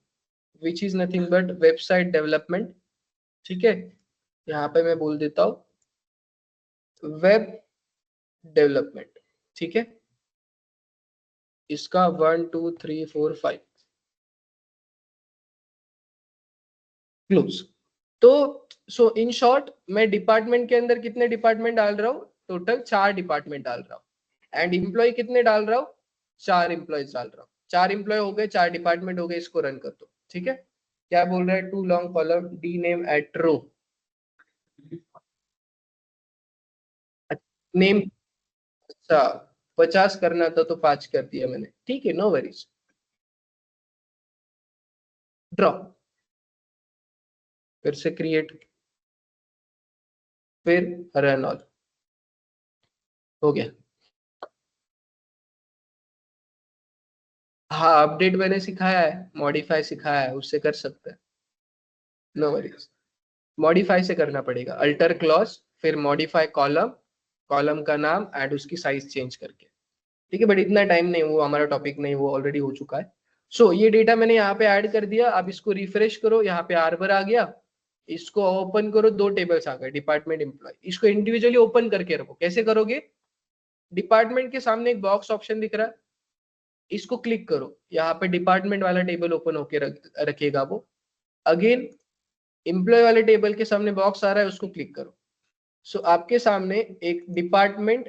which is nothing but website development. ठीक है, यहाँ पे मैं बोल देता हूँ वेब डेवलपमेंट। ठीक है, इसका 12345 क्लोज। तो सो इन शॉर्ट मैं डिपार्टमेंट के अंदर कितने डिपार्टमेंट डाल रहा हूँ, टोटल 4 डिपार्टमेंट डाल रहा हूँ, एंड एम्प्लॉय कितने डाल रहा हूँ, 4 एम्प्लॉयज डाल रहा हूँ। 4 एम्प्लॉय हो गए, 4 डिपार्टमेंट हो गए, इसको रन कर दो। ठीक है, क्या बोल रहा है, too long column D name at row name. अच्छा, 50 करना था तो 5 कर दिया मैंने। ठीक है, नो वरीज, ड्रॉ, फिर से क्रिएट, फिर रन ऑल, हो गया। हाँ, अपडेट मैंने सिखाया है, मॉडिफाई सिखाया है, उससे कर सकते हैं, नो वरीज। मॉडिफाई से करना पड़ेगा, अल्टर क्लॉज, फिर मॉडिफाई कॉलम, कॉलम का नाम एंड उसकी साइज चेंज करके। ठीक है, बट इतना टाइम नहीं, वो हमारा टॉपिक नहीं, वो ऑलरेडी हो चुका है। सो ये डेटा मैंने यहाँ पे ऐड कर दिया, अब इसको रिफ्रेश करो, यहाँ पे आर्बर आ गया, इसको ओपन करो, 2 टेबल्स आ गए डिपार्टमेंट एम्प्लॉय। इसको इंडिविजुअली ओपन करके रखो, कैसे करोगे, डिपार्टमेंट के सामने एक बॉक्स ऑप्शन दिख रहा है, इसको क्लिक करो, यहाँ पे डिपार्टमेंट वाला टेबल ओपन होके रखेगा वो। अगेन एम्प्लॉय वाले टेबल के सामने बॉक्स आ रहा है, उसको क्लिक करो। सो आपके सामने एक department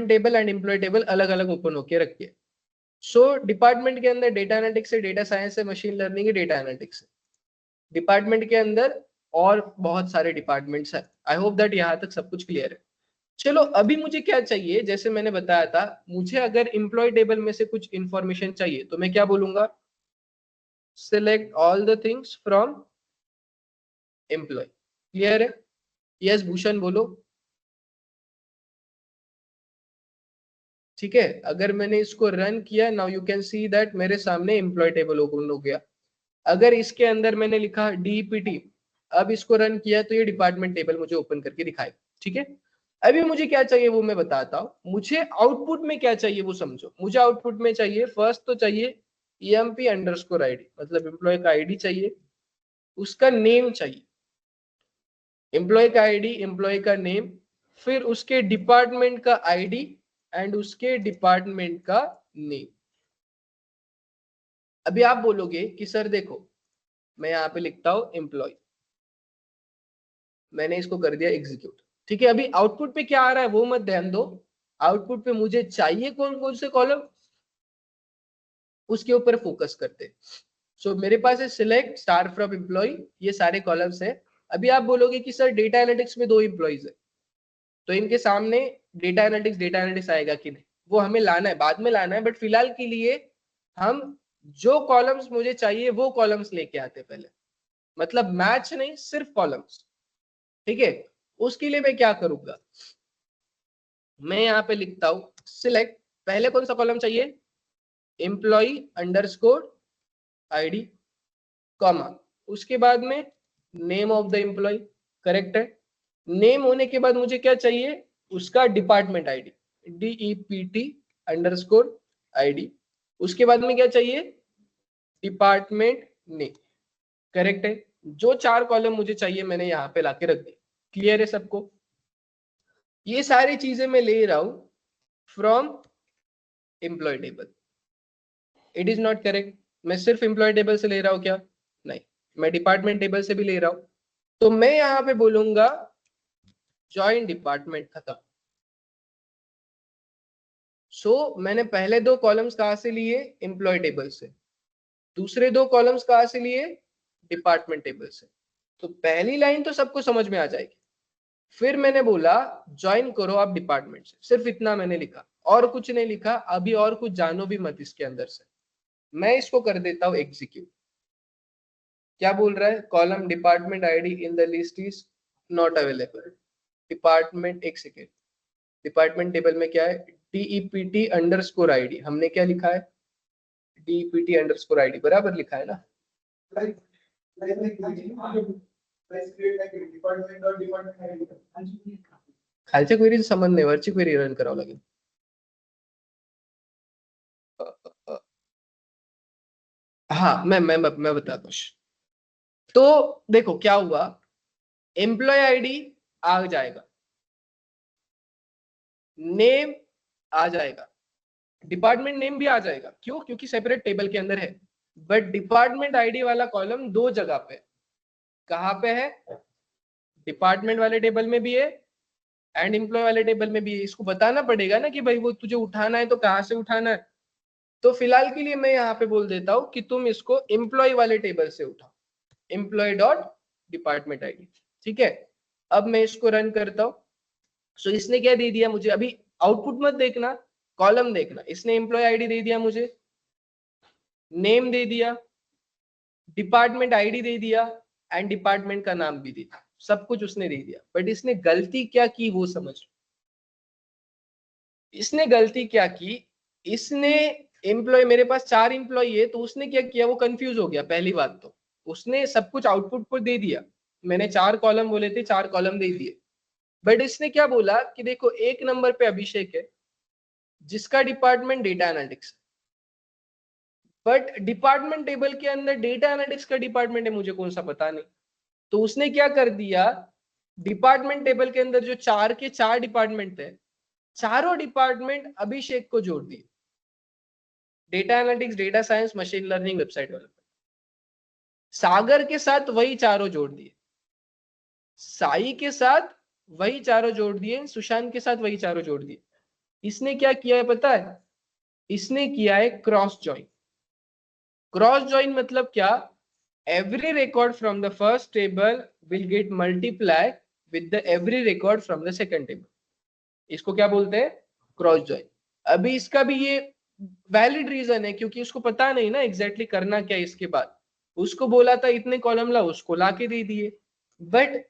table and employee table अलग अलग ओपन होके रखिए। सो डिपार्टमेंट के अंदर डेटा एनालिटिक्स है, डेटा साइंस है, मशीन लर्निंग है, डेटा एनालिटिक्स है। डिपार्टमेंट के अंदर और बहुत सारे डिपार्टमेंट्स है। आई होप दैट यहाँ तक सब कुछ क्लियर है। चलो, अभी मुझे क्या चाहिए, जैसे मैंने बताया था, मुझे अगर एम्प्लॉय टेबल में से कुछ इंफॉर्मेशन चाहिए तो मैं क्या बोलूंगा, select all the things from employ. Clear है? यस भूषण बोलो। ठीक है, अगर मैंने इसको रन किया, now you can see that मेरे सामने एम्प्लॉय टेबल ओपन हो गया। अगर इसके अंदर मैंने लिखा डीपीटी, अब इसको रन किया तो ये डिपार्टमेंट टेबल मुझे ओपन करके दिखाएगा। ठीक है, अभी मुझे क्या चाहिए वो मैं बताता हूँ। मुझे आउटपुट में क्या चाहिए वो समझो। मुझे आउटपुट में चाहिए, फर्स्ट तो चाहिए EMP_ID, मतलब एम्प्लॉय का आईडी चाहिए, उसका नेम चाहिए, एम्प्लॉय का आईडी, एम्प्लॉय का नेम, फिर उसके डिपार्टमेंट का आईडी एंड उसके डिपार्टमेंट का नेम। अभी आप बोलोगे कि सर देखो, मैं यहाँ पे लिखता हूं एम्प्लॉय, मैंने इसको कर दिया एग्जीक्यूट, ठीक है। अभी आउटपुट पे क्या आ रहा है वो मत ध्यान दो, आउटपुट पे मुझे चाहिए कौन कौन से कॉलम, उसके ऊपर फोकस करते। सो मेरे पास है सिलेक्ट स्टार फ्रॉम एम्प्लॉय, ये सारे कॉलम्स है। अभी आप बोलोगे कि सर डेटा एनालिटिक्स में 2 एम्प्लॉइज है, तो इनके सामने डेटा एनालिटिक्स आएगा कि नहीं, वो हमें लाना है, बाद में लाना है, बट फिलहाल के लिए हम जो कॉलम्स मुझे चाहिए वो कॉलम्स लेके आते पहले, मतलब मैच नहीं, सिर्फ कॉलम्स, ठीक है। उसके लिए मैं क्या करूंगा, मैं यहाँ पे लिखता हूं सिलेक्ट, पहले कौन सा कॉलम चाहिए, एम्प्लॉय अंडरस्कोर आईडी, कॉमा, उसके बाद में name of the employee, correct है। नेम होने के बाद मुझे क्या चाहिए, उसका department ID, DEPT underscore ID, उसके बाद में क्या चाहिए, डिपार्टमेंट नेम, करेक्ट है। जो 4 कॉलम मुझे चाहिए मैंने यहाँ पे लाके रख दिए, क्लियर है सबको। ये सारी चीजें मैं ले रहा हूं from employee table, it is not correct. मैं सिर्फ एम्प्लॉय टेबल से ले रहा हूं क्या, नहीं, मैं डिपार्टमेंट टेबल से भी ले रहा हूं। तो मैं यहाँ पे बोलूंगा जॉइन डिपार्टमेंट, खत्म। मैंने पहले 2 कॉलम्स कहां से लिए, एम्प्लॉय टेबल से, दूसरे 2 कॉलम्स कहां से लिए, डिपार्टमेंट टेबल से। तो पहली लाइन तो सबको समझ में आ जाएगी। फिर मैंने बोला ज्वाइन करो आप डिपार्टमेंट से, सिर्फ इतना मैंने लिखा, और कुछ नहीं लिखा। अभी और कुछ जानो भी मत इसके अंदर से। मैं इसको कर देता हूं एग्जीक्यूट। क्या बोल रहा है, column department ID in the list is not available. Department, एक सेकेंड, डिपार्टमेंट टेबल में क्या है, DEPT अंडरस्कोर आईडी, हमने क्या लिखा है, DEPT अंडरस्कोर आईडी बराबर लिखा है ना। खालच्या क्वेरीचा संबंध नाही, वरची क्वेरी रन करावं लागेल। हाँ, मैं बताता हूँ। तो देखो क्या हुआ, एम्प्लॉय आईडी आ जाएगा, नेम आ जाएगा, डिपार्टमेंट नेम भी आ जाएगा, क्यों, क्योंकि सेपरेट टेबल के अंदर है। बट डिपार्टमेंट आईडी वाला कॉलम 2 जगह पे, कहाँ पे है, डिपार्टमेंट वाले टेबल में भी है एंड एम्प्लॉय वाले टेबल में भी है। इसको बताना पड़ेगा ना कि भाई वो तुझे उठाना है तो कहाँ से उठाना है। तो फिलहाल के लिए मैं यहाँ पे बोल देता हूँ कि तुम इसको एम्प्लॉय वाले टेबल से उठाओ, एम्प्लॉय डॉट डिपार्टमेंट आईडी, ठीक है। अब मैं इसको रन करता हूँ। सो इसने क्या दे दिया मुझे, अभी आउटपुट मत देखना, कॉलम देखना। इसने एम्प्लॉय आईडी दे दिया मुझे, नेम दे दिया, डिपार्टमेंट आईडी दे दिया एंड डिपार्टमेंट का नाम भी दे दिया, सब कुछ उसने दे दिया। बट इसने गलती क्या की वो समझ, इसने गलती क्या की, इसने एम्प्लॉय, मेरे पास 4 एम्प्लॉय है, तो उसने क्या किया, वो कंफ्यूज हो गया। पहली बात तो उसने सब कुछ आउटपुट पर दे दिया, मैंने 4 कॉलम बोले थे, 4 कॉलम दे दिए। बट इसने क्या बोला कि देखो 1 नंबर पे अभिषेक है जिसका department data analytics, but department table के अंदर डेटा एनालिटिक्स का डिपार्टमेंट है, मुझे कौन सा पता नहीं। तो उसने क्या कर दिया, डिपार्टमेंट टेबल के अंदर जो 4 के 4 डिपार्टमेंट थे, चारों डिपार्टमेंट अभिषेक को जोड़ दिए, data analytics, data science, machine learning, website development. Sagar के साथ वही चारों जोड़ दिए, साई के साथ वही चारों जोड़ दिए, सुशांत के साथ वही चारों जोड़ दिए। इसने क्या किया है पता है, इसने किया है क्रॉस ज्वाइन। क्रॉस ज्वाइन मतलब क्या, every record from the first table will get multiply with the every record from the second table। इसको क्या बोलते हैं, क्रॉस ज्वाइन। अभी इसका भी ये वैलिड रीजन है, क्योंकि उसको पता नहीं ना एग्जैक्टली करना क्या है। इसके बाद उसको बोला था इतने कॉलम ला, उसको ला के दे दिए। बट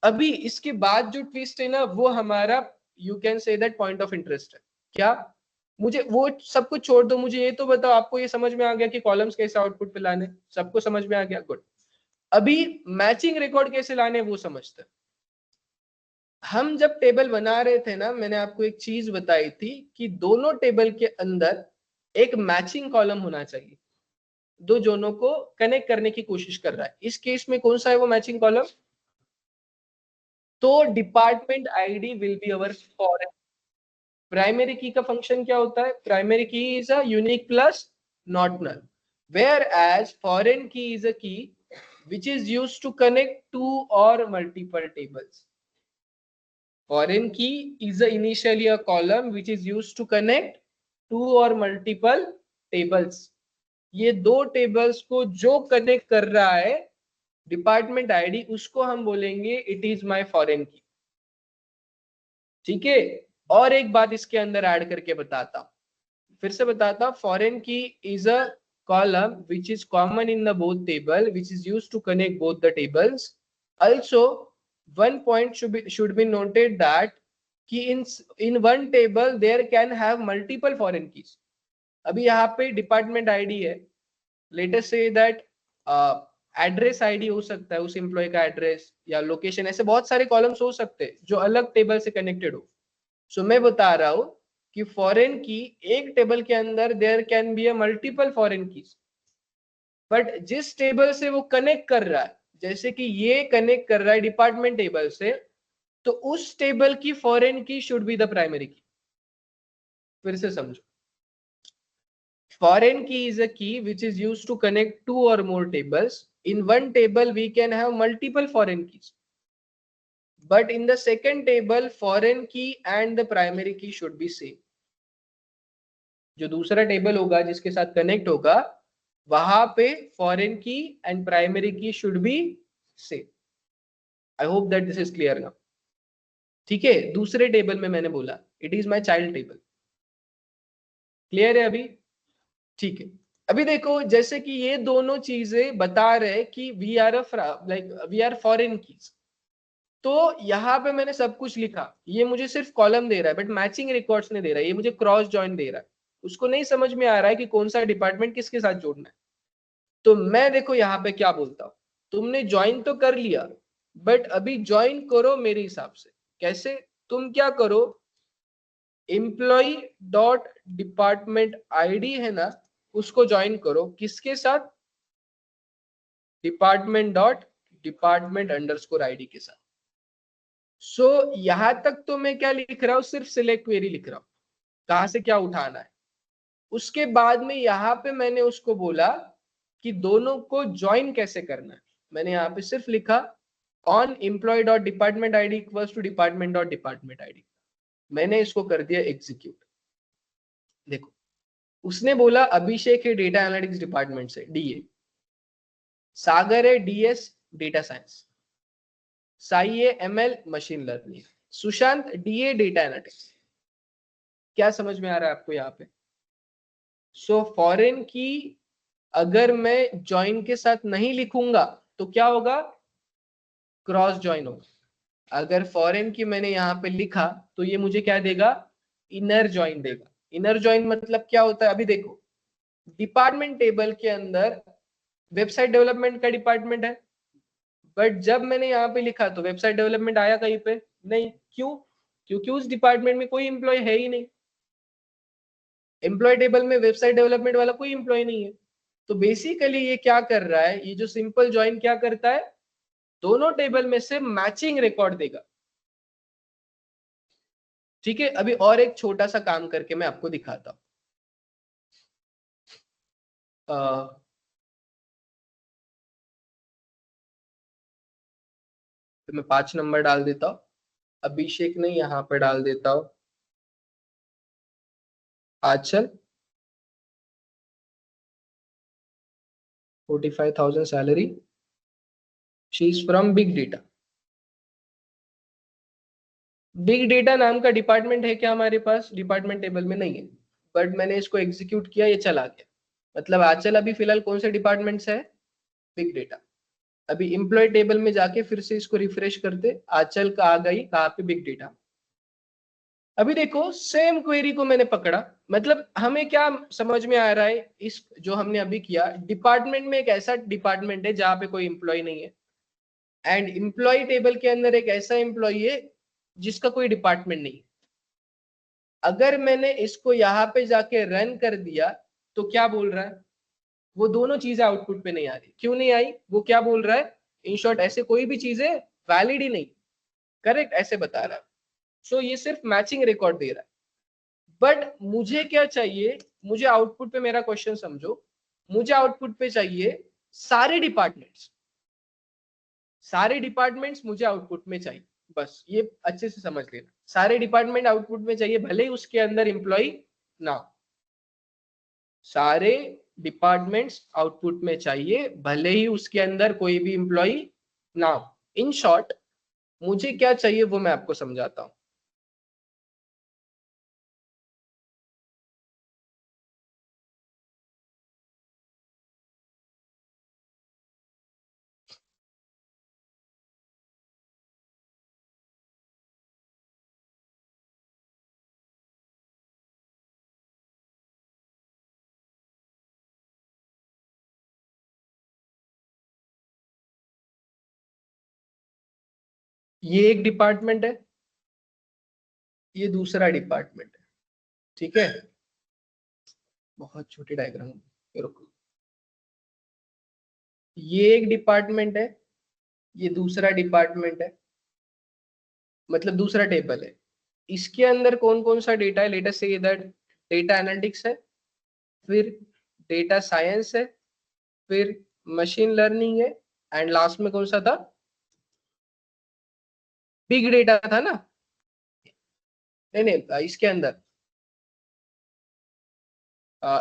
अभी इसके बाद जो ट्विस्ट है ना, वो हमारा you can say that point of interest है। क्या, मुझे वो सब कुछ छोड़ दो, मुझे ये तो बताओ, आपको ये समझ में आ गया कि कॉलम्स कैसे आउटपुट पे लाने, सबको समझ में आ गया, गुड। अभी मैचिंग रिकॉर्ड कैसे लाने वो समझते हैं। हम जब टेबल बना रहे थे ना, मैंने आपको एक चीज बताई थी कि दोनों टेबल के अंदर एक मैचिंग कॉलम होना चाहिए, दो जोनों को कनेक्ट करने की कोशिश कर रहा है। इस केस में कौन सा है वो मैचिंग कॉलम, तो department ID will be our foreign. Primary key का फंक्शन क्या होता है? Primary key is a unique plus not null, whereas foreign key is a key which is used to connect two or multiple tables. Foreign key is initially a column which is used to connect two or multiple tables. ये दो tables को जो connect कर रहा है department ID, उसको हम बोलेंगे इट इज माय फॉरेन की। ठीक है, और एक बात इसके अंदर ऐड करके बताता हूं, फिर से बताता हूं। Foreign key is a column which is common in the both table, which is used to connect both the tables. Also, one point should be noted that कि in one table there can have multiple foreign keys. अभी यहाँ पे department ID है, late us say that address ID हो सकता है उस employ का एड्रेस या लोकेशन, ऐसे बहुत सारे कॉलम्स हो सकते हैं जो अलग टेबल से कनेक्टेड हो। सो मैं बता रहा हूं कि फॉरेन की एक टेबल के अंदर there can be a multiple foreign keys, but जिस टेबल से वो कनेक्ट कर रहा है, जैसे कि ये कनेक्ट कर रहा है डिपार्टमेंट टेबल से, तो उस टेबल की फॉरेन की शुड बी द प्राइमरी की। फिर से समझो, foreign key is a key which is used to connect two or more tables. In one table we can have multiple foreign keys, but in the second table foreign key and the primary key should be same. जो दूसरा table होगा जिसके साथ connect होगा, वहां पे foreign की and primary की should be same. I hope that this is clear now. ठीक है, दूसरे टेबल में मैंने बोला it is my child table. Clear है अभी? ठीक है, अभी देखो जैसे कि ये दोनों चीजें बता रहे कि we are we are foreign keys, तो यहाँ पे मैंने सब कुछ लिखा, ये मुझे सिर्फ कॉलम दे रहा है बट मैचिंग रिकॉर्ड्स नहीं दे रहा है, ये मुझे क्रॉस जॉइन दे रहा है। उसको नहीं समझ में आ रहा है कि कौन सा डिपार्टमेंट किसके साथ जोड़ना है। तो मैं देखो यहाँ पे क्या बोलता हूँ, तुमने ज्वाइन तो कर लिया, बट अभी ज्वाइन करो मेरे हिसाब से। कैसे? तुम क्या करो, एम्प्लॉय डॉट डिपार्टमेंट आईडी है ना, उसको ज्वाइन करो किसके साथ? Department dot department underscore ID के साथ। सो यहां तक तो मैं क्या लिख रहा हूं, सिर्फ सिलेक्ट क्वेरी लिख रहा हूं, कहां से क्या उठाना है। उसके बाद में यहाँ पे मैंने उसको बोला कि दोनों को ज्वाइन कैसे करना है। मैंने यहाँ पे सिर्फ लिखा on employee dot department ID equals to department dot department ID. मैंने इसको कर दिया एग्जीक्यूट। देखो, उसने बोला अभिषेक है डेटा एनालिटिक्स डिपार्टमेंट से डीए, सागर है डीएस डेटा साइंस, साई है ML machine learning, Sushant DA data analytics. क्या समझ में आ रहा है आपको यहाँ पे? सो फॉरेन की अगर मैं ज्वाइन के साथ नहीं लिखूंगा तो क्या होगा? क्रॉस ज्वाइन होगा। अगर फॉरेन की मैंने यहाँ पे लिखा तो ये मुझे क्या देगा? इनर ज्वाइन देगा। इनर ज्वाइन मतलब क्या होता है? अभी देखो, डिपार्टमेंट टेबल के अंदर वेबसाइट डेवलपमेंट का डिपार्टमेंट है, बट जब मैंने यहाँ पे लिखा तो वेबसाइट डेवलपमेंट आया कहीं पे नहीं। क्यों? क्योंकि उस डिपार्टमेंट में कोई एम्प्लॉय है ही नहीं। एम्प्लॉय टेबल में वेबसाइट डेवलपमेंट वाला कोई एम्प्लॉय नहीं है। तो बेसिकली ये क्या कर रहा है, ये जो सिंपल ज्वाइन क्या करता है, दोनों टेबल में से मैचिंग रिकॉर्ड देगा। ठीक है, अभी और एक छोटा सा काम करके मैं आपको दिखाता हूं। तो मैं 5 नंबर डाल देता हूं, अभिषेक नहीं, यहाँ पे डाल देता हूं आंचल, 45,000 salary, she is from big data. Big data नाम का डिपार्टमेंट है क्या हमारे पास? डिपार्टमेंट टेबल में नहीं है, बट मैंने इसको एग्जीक्यूट किया, ये चला गया। मतलब आंचल अभी फिलहाल कौन से डिपार्टमेंट से है? Big data. अभी एम्प्लॉय टेबल में जाके फिर से इसको रिफ्रेश करते, आंचल का आ गई कहाँ पे? Big data. अभी देखो सेम क्वेरी को मैंने पकड़ा, मतलब हमें क्या समझ में आ रहा है, इस जो हमने अभी किया, डिपार्टमेंट में एक ऐसा डिपार्टमेंट है जहां पे कोई एम्प्लॉय नहीं है, एंड एम्प्लॉय टेबल के अंदर एक ऐसा एम्प्लॉय है जिसका कोई डिपार्टमेंट नहीं है। अगर मैंने इसको यहाँ पे जाके रन कर दिया तो क्या बोल रहा है? वो दोनों चीजें आउटपुट पे नहीं आ रही। क्यों नहीं आई? वो क्या बोल रहा है? इन शॉर्ट ऐसे कोई भी चीजें वैलिड ही नहीं। करेक्ट, ऐसे बता रहा है। सो ये सिर्फ मैचिंग रिकॉर्ड दे रहा है। बट मुझे क्या चाहिए, मुझे आउटपुट पे, मेरा क्वेश्चन समझो, मुझे आउटपुट पे चाहिए सारे डिपार्टमेंट्स, सारे डिपार्टमेंट्स मुझे आउटपुट में चाहिए। बस ये अच्छे से समझ लेना, सारे डिपार्टमेंट आउटपुट में चाहिए, भले ही उसके अंदर एम्प्लॉय ना हो। सारे डिपार्टमेंट्स आउटपुट में चाहिए, भले ही उसके अंदर कोई भी एम्प्लॉय ना हो। इन शॉर्ट मुझे क्या चाहिए वो मैं आपको समझाता हूं। ये एक डिपार्टमेंट है, ये दूसरा डिपार्टमेंट है, ठीक है। बहुत छोटी डायग्राम, रुको। ये एक डिपार्टमेंट है, ये दूसरा डिपार्टमेंट है, मतलब दूसरा टेबल है। इसके अंदर कौन कौन सा डेटा है, लेट अस से इधर डेटा एनालिटिक्स है, फिर डेटा साइंस है, फिर मशीन लर्निंग है, एंड लास्ट में कौन सा था, बिग डेटा था ना। नहीं नहीं, इसके अंदर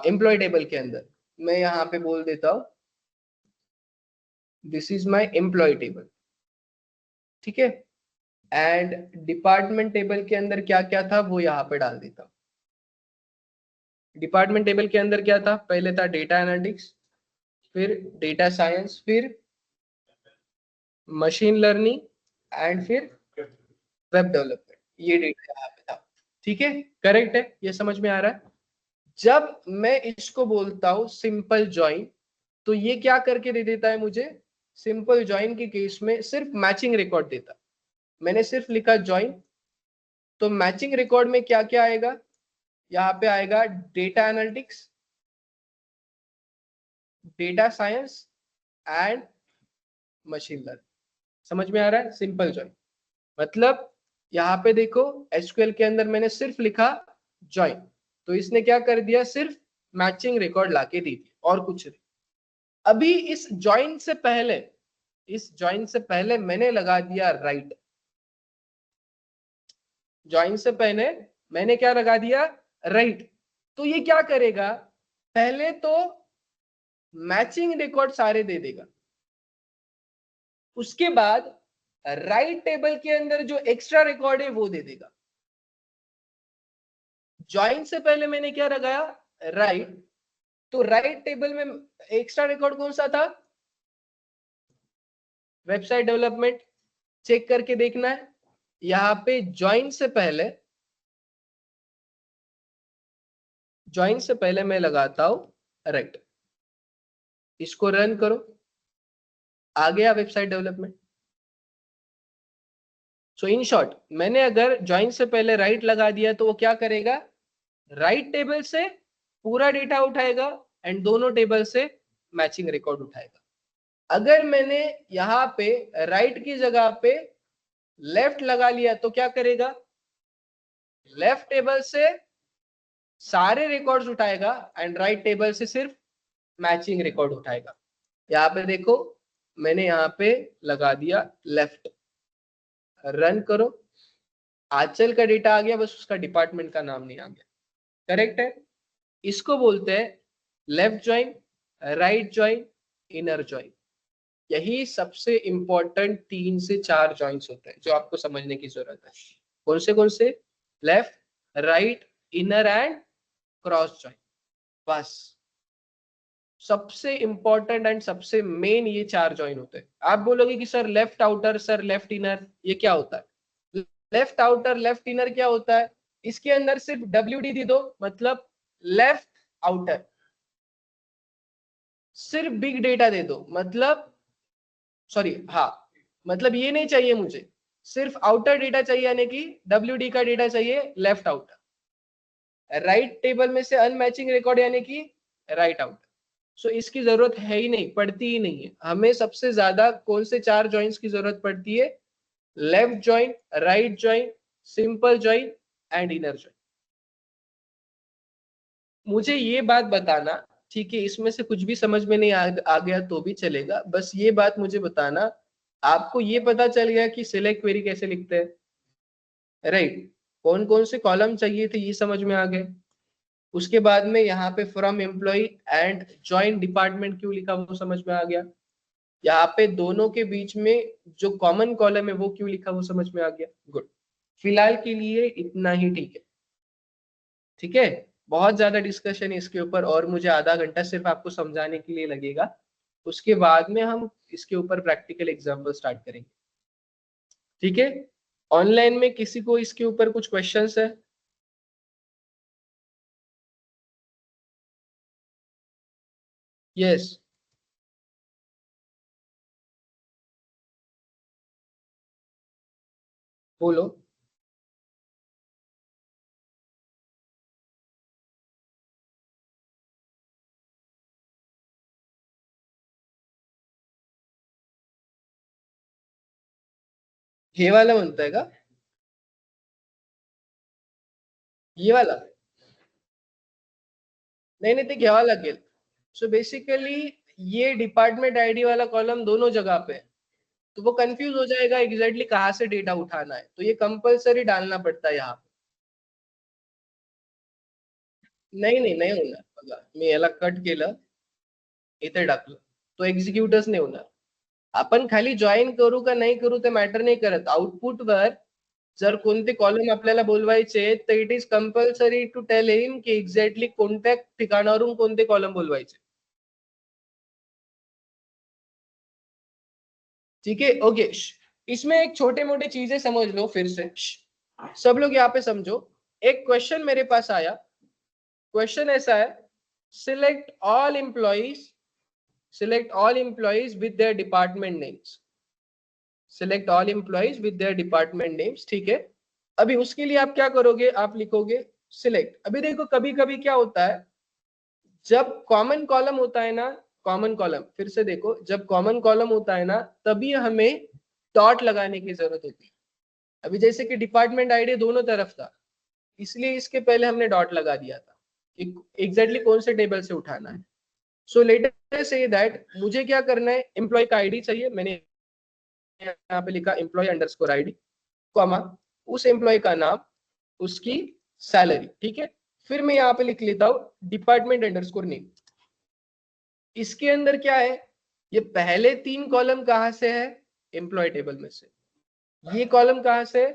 एम्प्लॉय टेबल के अंदर मैं यहाँ पे बोल देता हूँ, this is my employee table, ठीक है। एंड डिपार्टमेंट टेबल के अंदर क्या क्या था वो यहाँ पे डाल देता हूँ। डिपार्टमेंट टेबल के अंदर क्या था, पहले था डेटा एनालिटिक्स, फिर डेटा साइंस, फिर मशीन लर्निंग, एंड फिर वेब डेवलपमेंट। ये डेटा यहाँ पे था, ठीक है। करेक्ट है, ये समझ में आ रहा है। जब मैं इसको बोलता हूं सिंपल ज्वाइन, तो ये क्या करके दे देता है मुझे, सिंपल ज्वाइन के केस में सिर्फ मैचिंग रिकॉर्ड देता। मैंने सिर्फ लिखा ज्वाइन, तो मैचिंग रिकॉर्ड में क्या क्या आएगा, यहाँ पे आएगा data analytics, data science and machine learning. समझ में आ रहा है, सिंपल ज्वाइन। मतलब यहाँ पे देखो एसक्यूएल के अंदर मैंने सिर्फ लिखा ज्वाइन, तो इसने क्या कर दिया, सिर्फ मैचिंग रिकॉर्ड लाके दी थी और कुछ नहीं। अभी इस ज्वाइन से पहले, इस ज्वाइन से पहले मैंने लगा दिया राइट। ज्वाइन से पहले मैंने क्या लगा दिया, राइट। तो ये क्या करेगा, पहले तो मैचिंग रिकॉर्ड सारे दे देगा, उसके बाद राइट टेबल के अंदर जो एक्स्ट्रा रिकॉर्ड है वो दे देगा। ज्वाइन से पहले मैंने क्या लगाया, राइट, तो राइट टेबल में एक्स्ट्रा रिकॉर्ड कौन सा था, वेबसाइट डेवलपमेंट। चेक करके देखना है, यहाँ पे ज्वाइन से पहले, ज्वाइन से पहले मैं लगाता हूं राइट। इसको रन करो, आ गया website development. So in short मैंने अगर ज्वाइन से पहले राइट लगा दिया तो वो क्या करेगा, राइट टेबल से पूरा डेटा उठाएगा एंड दोनों टेबल से मैचिंग रिकॉर्ड उठाएगा। अगर मैंने यहाँ पे राइट की जगह पे लेफ्ट लगा लिया तो क्या करेगा, लेफ्ट टेबल से सारे रिकॉर्ड्स उठाएगा एंड राइट टेबल से सिर्फ मैचिंग रिकॉर्ड उठाएगा। यहाँ पे देखो मैंने यहाँ पे लगा दिया लेफ्ट, रन करो, आंचल का डेटा आ गया, बस उसका डिपार्टमेंट का नाम नहीं आ गया। करेक्ट है, इसको बोलते हैं left join, right join, inner join. यही सबसे इंपॉर्टेंट 3 से 4 ज्वाइंट्स होते हैं जो आपको समझने की जरूरत है। कौन से, left, right, inner and cross join. बस सबसे इंपॉर्टेंट एंड सबसे मेन ये 4 ज्वाइन होते हैं। आप बोलोगे कि sir left outer, sir left inner, ये क्या होता है। लेफ्ट आउटर लेफ्ट इनर क्या होता है, इसके अंदर सिर्फ WD दे दो, मतलब लेफ्ट आउटर। सिर्फ बिग डेटा दे दो, मतलब सॉरी, हाँ, मतलब ये नहीं चाहिए मुझे, सिर्फ आउटर डेटा चाहिए, यानी कि WD का डेटा चाहिए लेफ्ट आउटर। राइट टेबल में से अनमैचिंग रिकॉर्ड यानी कि राइट आउटर। सो इसकी जरूरत है ही नहीं, पड़ती ही नहीं है। हमें सबसे ज्यादा कौन से 4 जॉइंट्स की जरूरत पड़ती है, left join, right join, simple join and inner join. मुझे ये बात बताना, ठीक है, इसमें से कुछ भी समझ में नहीं आ गया तो भी चलेगा, बस ये बात मुझे बताना, आपको ये पता चल गया कि सिलेक्ट क्वेरी कैसे लिखते हैं, राइट? कौन कौन से कॉलम चाहिए थे ये समझ में आ गए। उसके बाद में यहाँ पे from employ and join department क्यों लिखा वो समझ में आ गया। यहाँ पे दोनों के बीच में जो कॉमन कॉलम है वो क्यों लिखा वो समझ में आ गया। गुड, फिलहाल के लिए इतना ही ठीक है, ठीक है। बहुत ज्यादा डिस्कशन है इसके ऊपर और मुझे आधा घंटा सिर्फ आपको समझाने के लिए लगेगा, उसके बाद में हम इसके ऊपर प्रैक्टिकल एग्जाम्पल स्टार्ट करेंगे, ठीक है। ऑनलाइन में किसी को इसके ऊपर कुछ क्वेश्चंस है? यस, बोलो। ये वाला बनता है का? ये वाला? नहीं नहीं, तो क्या वाला गेल। सो बेसिकली ये डिपार्टमेंट आईडी वाला कॉलम दोनों जगह पे है, तो वो कंफ्यूज हो जाएगा एग्जैक्टली कहाँ से डेटा उठाना है, तो ये कंपलसरी डालना पड़ता है यहाँ पे। नाही नाही नाही होणार, बघा मी याला कट केलं, इथे टाकलं, तो एक्झिक्युटच नाही होणार। आपण खाली जॉईन करू का नाही करू ते मॅटर नाही करत, आउटपुट वर जर कोणते कॉलम आपल्याला बोलवायचे तर it is compulsory to tell him की एक्झॅक्टली कोणत्या ठिकाणावरून कोणते कॉलम बोलवायचे, ठीक है। ओके, इसमें एक छोटे मोटे चीजें समझ लो फिर से, सब लोग यहाँ पे समझो। एक क्वेश्चन मेरे पास आया, क्वेश्चन ऐसा है, select all employees, select all employees with their department names, select all employees with their department names, ठीक है। अभी उसके लिए आप क्या करोगे, आप लिखोगे सिलेक्ट। अभी देखो कभी कभी क्या होता है, जब कॉमन कॉलम होता है ना, कॉमन कॉलम, फिर से देखो, जब कॉमन कॉलम होता है ना तभी हमें डॉट लगाने की जरूरत होती है। अभी जैसे कि डिपार्टमेंट आईडी दोनों तरफ था, इसलिए इसके पहले हमने डॉट लगा दिया था कि एग्जैक्टली कौन से टेबल से उठाना है। सो लेटर से दैट मुझे क्या करना है, एम्प्लॉय का आईडी चाहिए, मैंने यहाँ पे लिखा एम्प्लॉय अंडरस्कोर आईडी, कॉमा उस एम्प्लॉय का नाम, उसकी सैलरी, ठीक है। फिर मैं यहाँ पे लिख लेता हूँ डिपार्टमेंट अंडरस्कोर नेम। इसके अंदर क्या है, ये पहले 3 कॉलम कहाँ से है, एम्प्लॉय टेबल में से, ये कॉलम कहाँ से,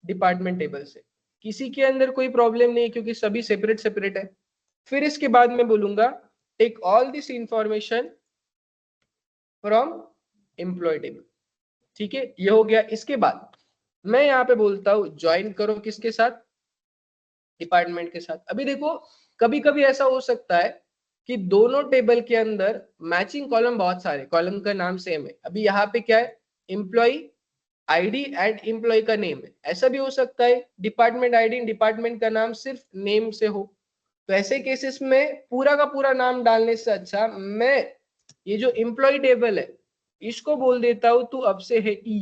डिपार्टमेंट टेबल से। किसी के अंदर कोई प्रॉब्लम नहीं है क्योंकि सभी सेपरेट सेपरेट है। फिर इसके बाद मैं बोलूंगा take all this information from employee table, ठीक है, ये हो गया। इसके बाद मैं यहाँ पे बोलता हूँ ज्वाइन करो किसके साथ, डिपार्टमेंट के साथ। अभी देखो कभी कभी ऐसा हो सकता है कि दोनों टेबल के अंदर मैचिंग कॉलम बहुत सारे, कॉलम का नाम सेम है। अभी यहाँ पे क्या है, एम्प्लॉय आईडी एंड एम्प्लॉय का नेम है। ऐसा भी हो सकता है डिपार्टमेंट आईडी डिपार्टमेंट का नाम सिर्फ नेम से हो, तो ऐसे केसेस में पूरा का पूरा नाम डालने से अच्छा मैं ये जो एम्प्लॉय टेबल है इसको बोल देता हूं तू अब से है ई।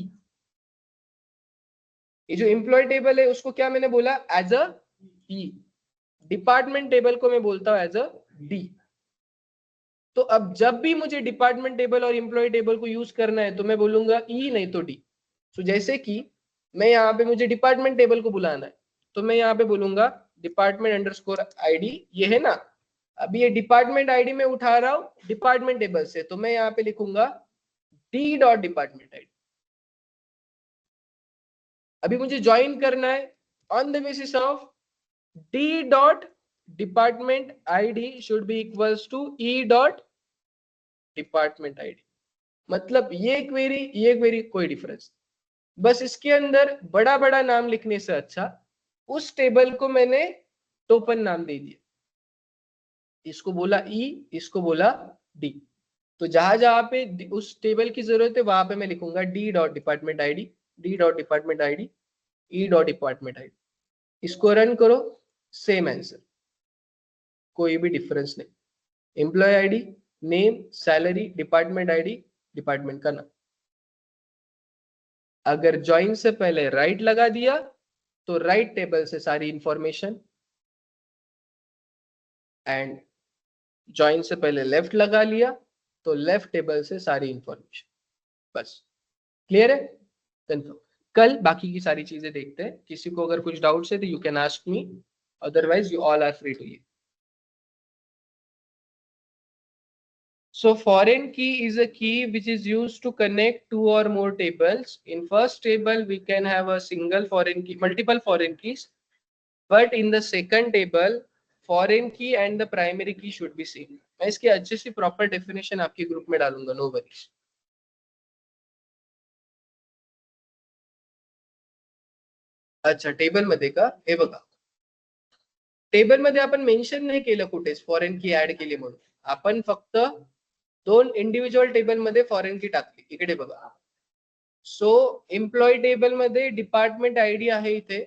ये जो एम्प्लॉय टेबल है उसको क्या मैंने बोला, as a E. Department table को मैं बोलता हूं एज अ डी। तो अब जब भी मुझे डिपार्टमेंट टेबल और एम्प्लॉय टेबल को यूज करना है तो मैं बोलूंगा ई नहीं तो डी। तो जैसे कि मैं यहाँ पे मुझे डिपार्टमेंट टेबल को बुलाना है तो मैं यहाँ पे बोलूंगा डिपार्टमेंट अंडरस्कोर आईडी, ये है ना। अभी ये डिपार्टमेंट आईडी में उठा रहा हूँ डिपार्टमेंट टेबल से, तो मैं यहाँ पे लिखूंगा डी डॉट डिपार्टमेंट आईडी। अभी मुझे ज्वाइन करना है on the basis of D dot department ID should be equals to E dot department ID. मतलब ये क्वेरी कोई डिफरेंस, बस इसके अंदर बड़ा बड़ा नाम लिखने से अच्छा उस टेबल को मैंने टोपन नाम दे दिया, इसको बोला ई, इसको बोला डी। तो जहां जहां पे उस टेबल की जरूरत है वहां पे मैं लिखूंगा D dot department ID, D dot department ID, E dot department ID. इसको रन करो, सेम आंसर, कोई भी डिफरेंस नहीं। Employee ID, name, salary, department ID, department का नाम। अगर ज्वाइन से पहले राइट लगा दिया तो राइट टेबल से सारी इंफॉर्मेशन, एंड ज्वाइन से पहले लेफ्ट लगा लिया तो लेफ्ट टेबल से सारी इंफॉर्मेशन। बस क्लियर है? कंफर्म। कल बाकी की सारी चीजें देखते हैं। किसी को अगर कुछ डाउट्स है तो you can ask me, otherwise you all are free to leave. So foreign key is a key which is used to connect two or more tables. In first table we can have a single foreign key, multiple foreign keys, but in the second table foreign key and the primary key should be same. मैं इसकी अच्छी सी proper definition आपके group में डालूंगा, no worries. अच्छा, table मध्ये का? हे बघा, टेबल मध्ये आपण मेन्शन नाही केलं कुठेच फॉरेन की ऍड केली म्हणून, आपण फक्त दोन इंडिव्हिज्युअल टेबल मध्ये फॉरेन की टाकली। इकडे बघा, सो एम्प्लॉई टेबल मध्ये डिपार्टमेंट आयडी आहे इथे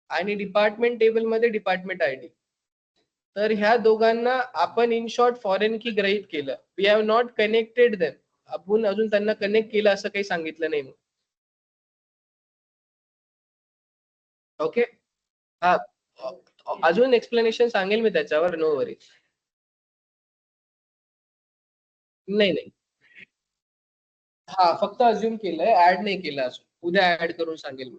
आणि डिपार्टमेंट टेबल मध्ये डिपार्टमेंट आयडी, तर ह्या दोघांना आपण इन शॉर्ट फॉरेन की गृहीत केलं। We have not connected them, आपण अजून त्यांना कनेक्ट केलं असं काही सांगितलं नाही। ओके, हा, अजून एक्सप्लेनेशन सांगेल मी त्याच्यावर, नो वरीज। नाही नाही, हा फक्त अज्युम केलंय, ऍड नाही केलं अजून, उद्या ऍड करून सांगेल मी।